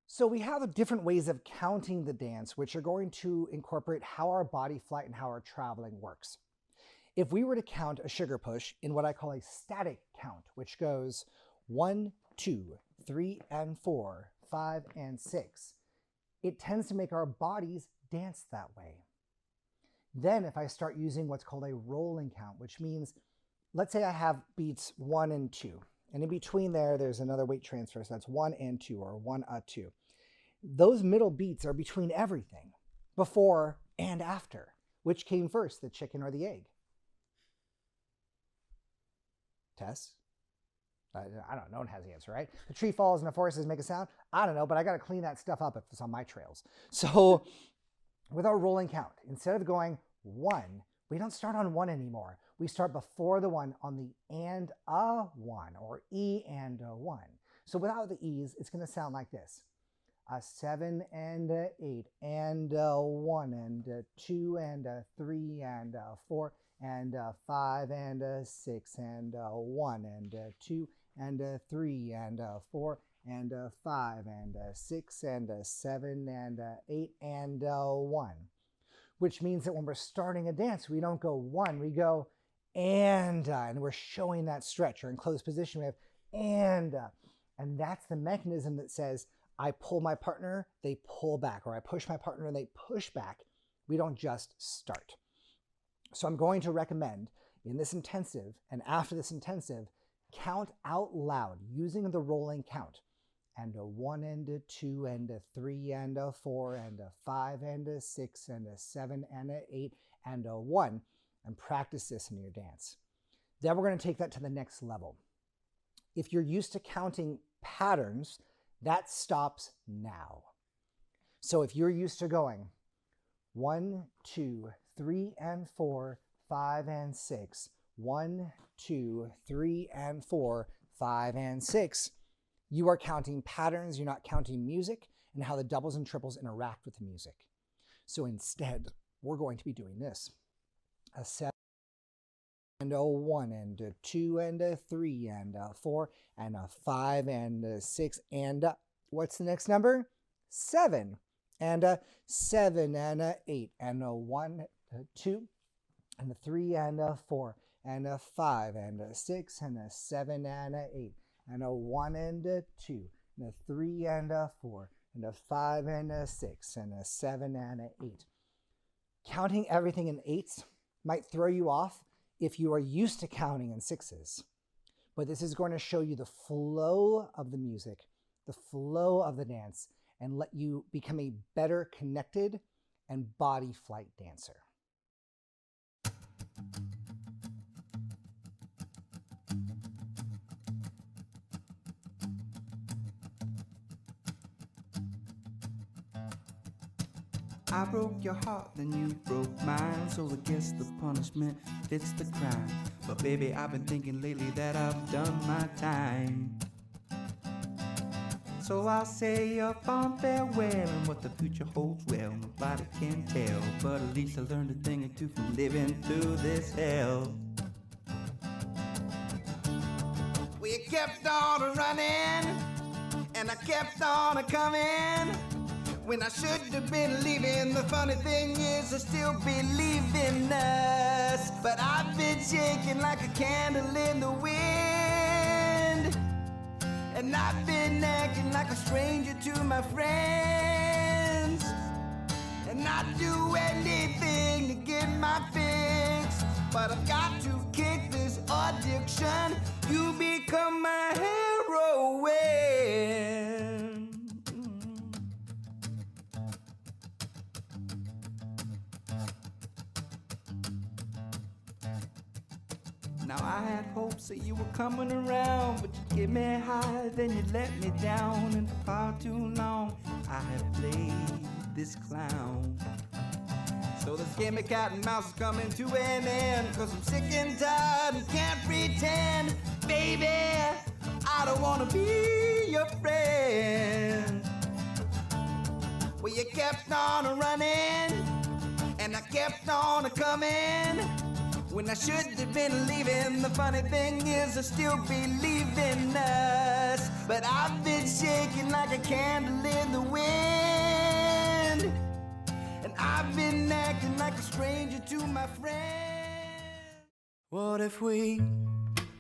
So we have different ways of counting the dance, which are going to incorporate how our body flight and how our traveling works. If we were to count a sugar push in what I call a static count, which goes 1, 2, 3, and 4, 5, and 6, it tends to make our bodies dance that way. Then if I start using what's called a rolling count, which means, let's say I have beats 1 and 2, and in between there's another weight transfer, so that's 1 and 2, or 1, 2. Those middle beats are between everything, before and after. Which came first, the chicken or the egg? Tess? I don't know, no one has the answer, right? The tree falls and the forest make a sound? I don't know, but I got to clean that stuff up if it's on my trails. So with our rolling count, instead of going 1, we don't start on 1 anymore. We start before the 1 on the and a 1, or E and a 1. So without the E's, it's going to sound like this. A 7 and a 8 and a 1 and a 2 and a 3 and a 4 and a 5 and a 6 and a 1 and a 2 and a 3 and a 4 and a 5 and a 6 and a 7 and a 8 and a 1. Which means that when we're starting a dance, we don't go 1, we go and we're showing that stretch, or in closed position we have and that's the mechanism that says I pull my partner, they pull back, or I push my partner, they push back. We don't just start. So I'm going to recommend in this intensive and after this intensive, count out loud using the rolling count. And a 1 and a 2 and a 3 and a 4 and a 5 and a 6 and a 7 and a 8 and a 1, and practice this in your dance. Then we're going to take that to the next level. If you're used to counting patterns, that stops now. So if you're used to going 1, 2, 3, and 4, 5, and 6, 1, 2, 3, and 4, 5, and 6, you are counting patterns, you're not counting music and how the doubles and triples interact with the music. So instead, we're going to be doing this. A 7 and a 1 and a 2 and a 3 and a 4 and a 5 and a 6 and a, what's the next number? 7 and a 7 and a 8 and a 1, a 2 and a 3 and a 4 and a 5 and a 6 and a 7 and a 8 and a 1 and a 2 and a 3 and a 4 and a 5 and a 6 and a 7 and a 8. Counting everything in 8s might throw you off if you are used to counting in 6s. But this is going to show you the flow of the music, the flow of the dance, and let you become a better connected and body flight dancer. I broke your heart, then you broke mine. So I guess the punishment fits the crime. But baby, I've been thinking lately that I've done my time. So I'll say a fond farewell, and what the future holds, well, nobody can tell. But at least I learned a thing or two from living through this hell. We kept on running, and I kept on coming. when I should have been leaving. The funny thing is I still believe in us, but I've been shaking like a candle in the wind, and I've been acting like a stranger to my friends, and I'd do anything to get my fix, but I've got to kick this addiction. You become my heroine. Now I had hopes that you were coming around, but you get me high, then you let me down, and for far too long I have played this clown. So this game of cat and mouse is coming to an end, 'cause I'm sick and tired and can't pretend. Baby, I don't wanna be your friend. Well, you kept on running, and I kept on coming, when I should have been leaving. The funny thing is I still believe in us, but I've been shaking like a candle in the wind, and I've been acting like a stranger to my friends. What if we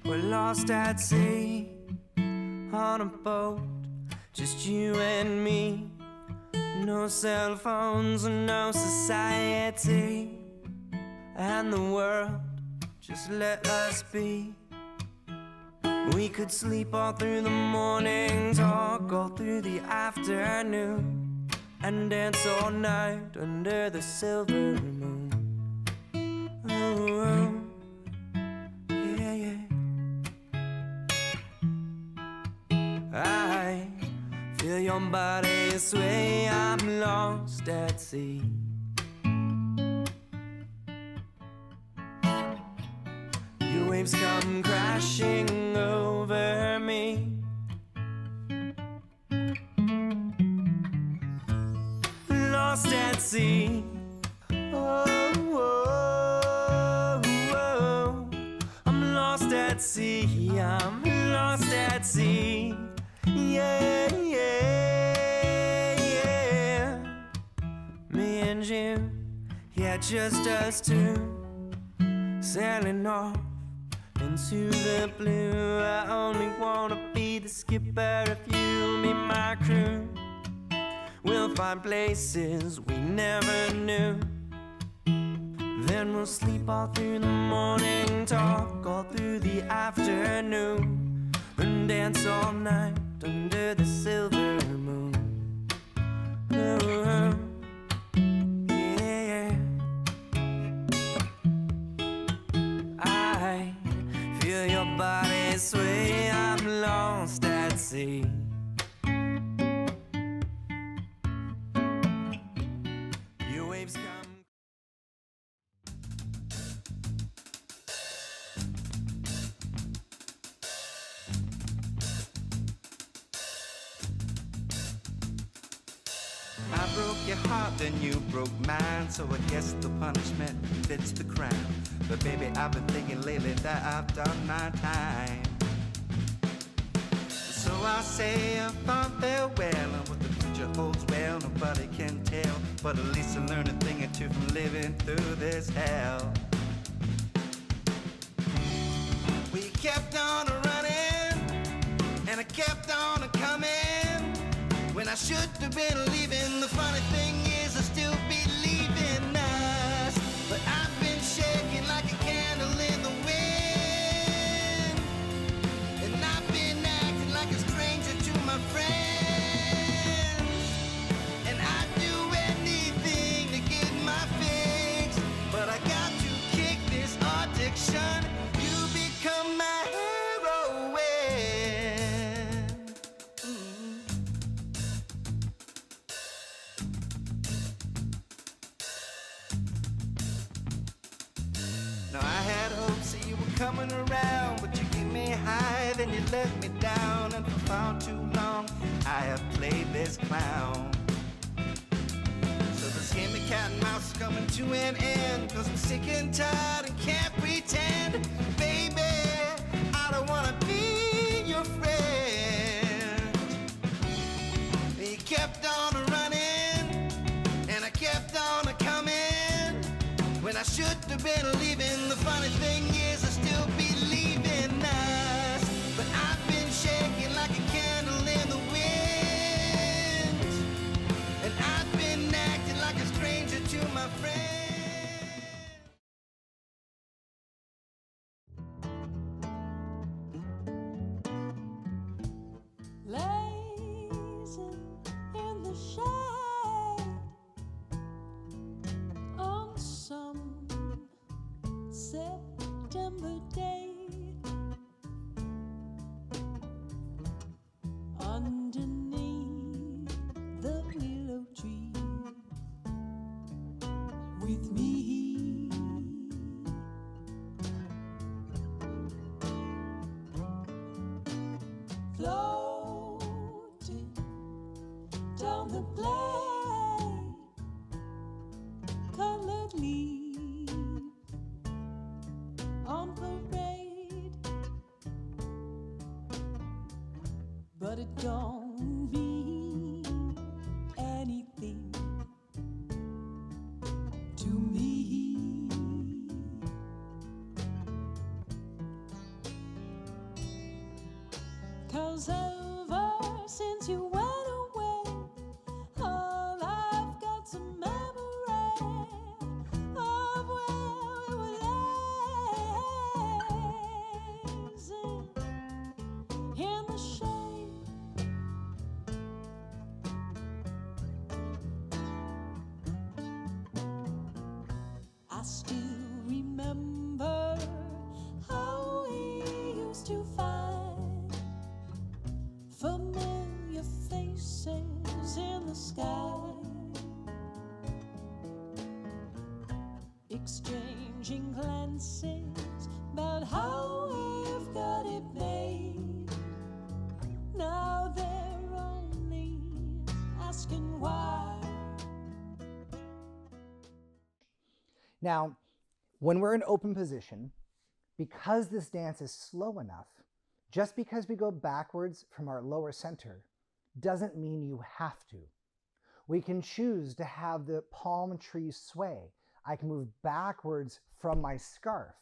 were lost at sea, on a boat, just you and me? No cell phones and no society, and the world just let us be. We could sleep all through the morning, talk all through the afternoon, and dance all night under the silver moon. Oh, oh, yeah, yeah. I feel your body sway, I'm lost at sea. Your waves come crashing over me. Lost at sea. Oh, oh, oh. I'm lost at sea. I'm lost at sea. Yeah, yeah, yeah. Me and you, yeah, just us two, sailing off into the blue. I only wanna be the skipper if you'll be my crew. We'll find places we never knew. Then we'll sleep all through the morning, talk all through the afternoon, and dance all night under the silver moon. Oh, yeah, I feel your body sway, I'm lost at sea. Your waves come. I broke your heart, then you broke mine, so I guess the punishment fits the crime. But baby, I've been thinking lately that I've done my time. So I say a fond farewell, and what the future holds, well, nobody can tell. But at least I learned a thing or two from living through this hell. We kept on running, and I kept on coming, when I should have been leaving. The funny thing is I still believe in us, but I've been shaking like a candle in the wind, and I've been acting like a stranger to my friends, and I'd do anything to get my fix, but I got to kick this addiction. You become my heroine. Now I had hopes that you were coming around, but you get me high, then you let me down, and for far too long I have played this clown. So this game of cat and mouse is coming to an end, 'cause I'm sick and tired and can't pretend. Baby, I don't wanna be your friend. You kept on running, have been leaving. The funny thing is I still believe in us, but I've been shaking like a candle in the wind, and I've been acting like a stranger to my friends. Lazing in the shade on some September day, underneath the willow tree with me. Floating down the blade, colored leaf on parade, but it don't mean anything to me. 'Cause ever since you went away, all I've got's a memory of where we were lazing in the shade. I still remember how we used to find familiar faces in the sky, exchanging glances about how we've got it made. Now they're only asking why. Now, when we're in open position, because this dance is slow enough, just because we go backwards from our lower center doesn't mean you have to. We can choose to have the palm tree sway. I can move backwards from my scarf.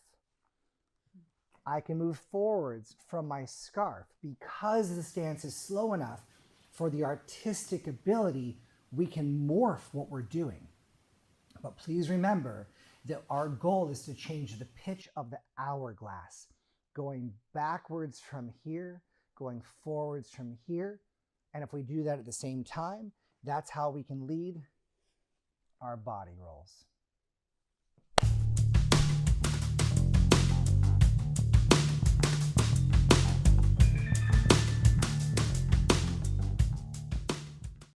I can move forwards from my scarf. Because this dance is slow enough for the artistic ability, we can morph what we're doing. But please remember that our goal is to change the pitch of the hourglass, going backwards from here, going forwards from here. And if we do that at the same time, that's how we can lead our body rolls.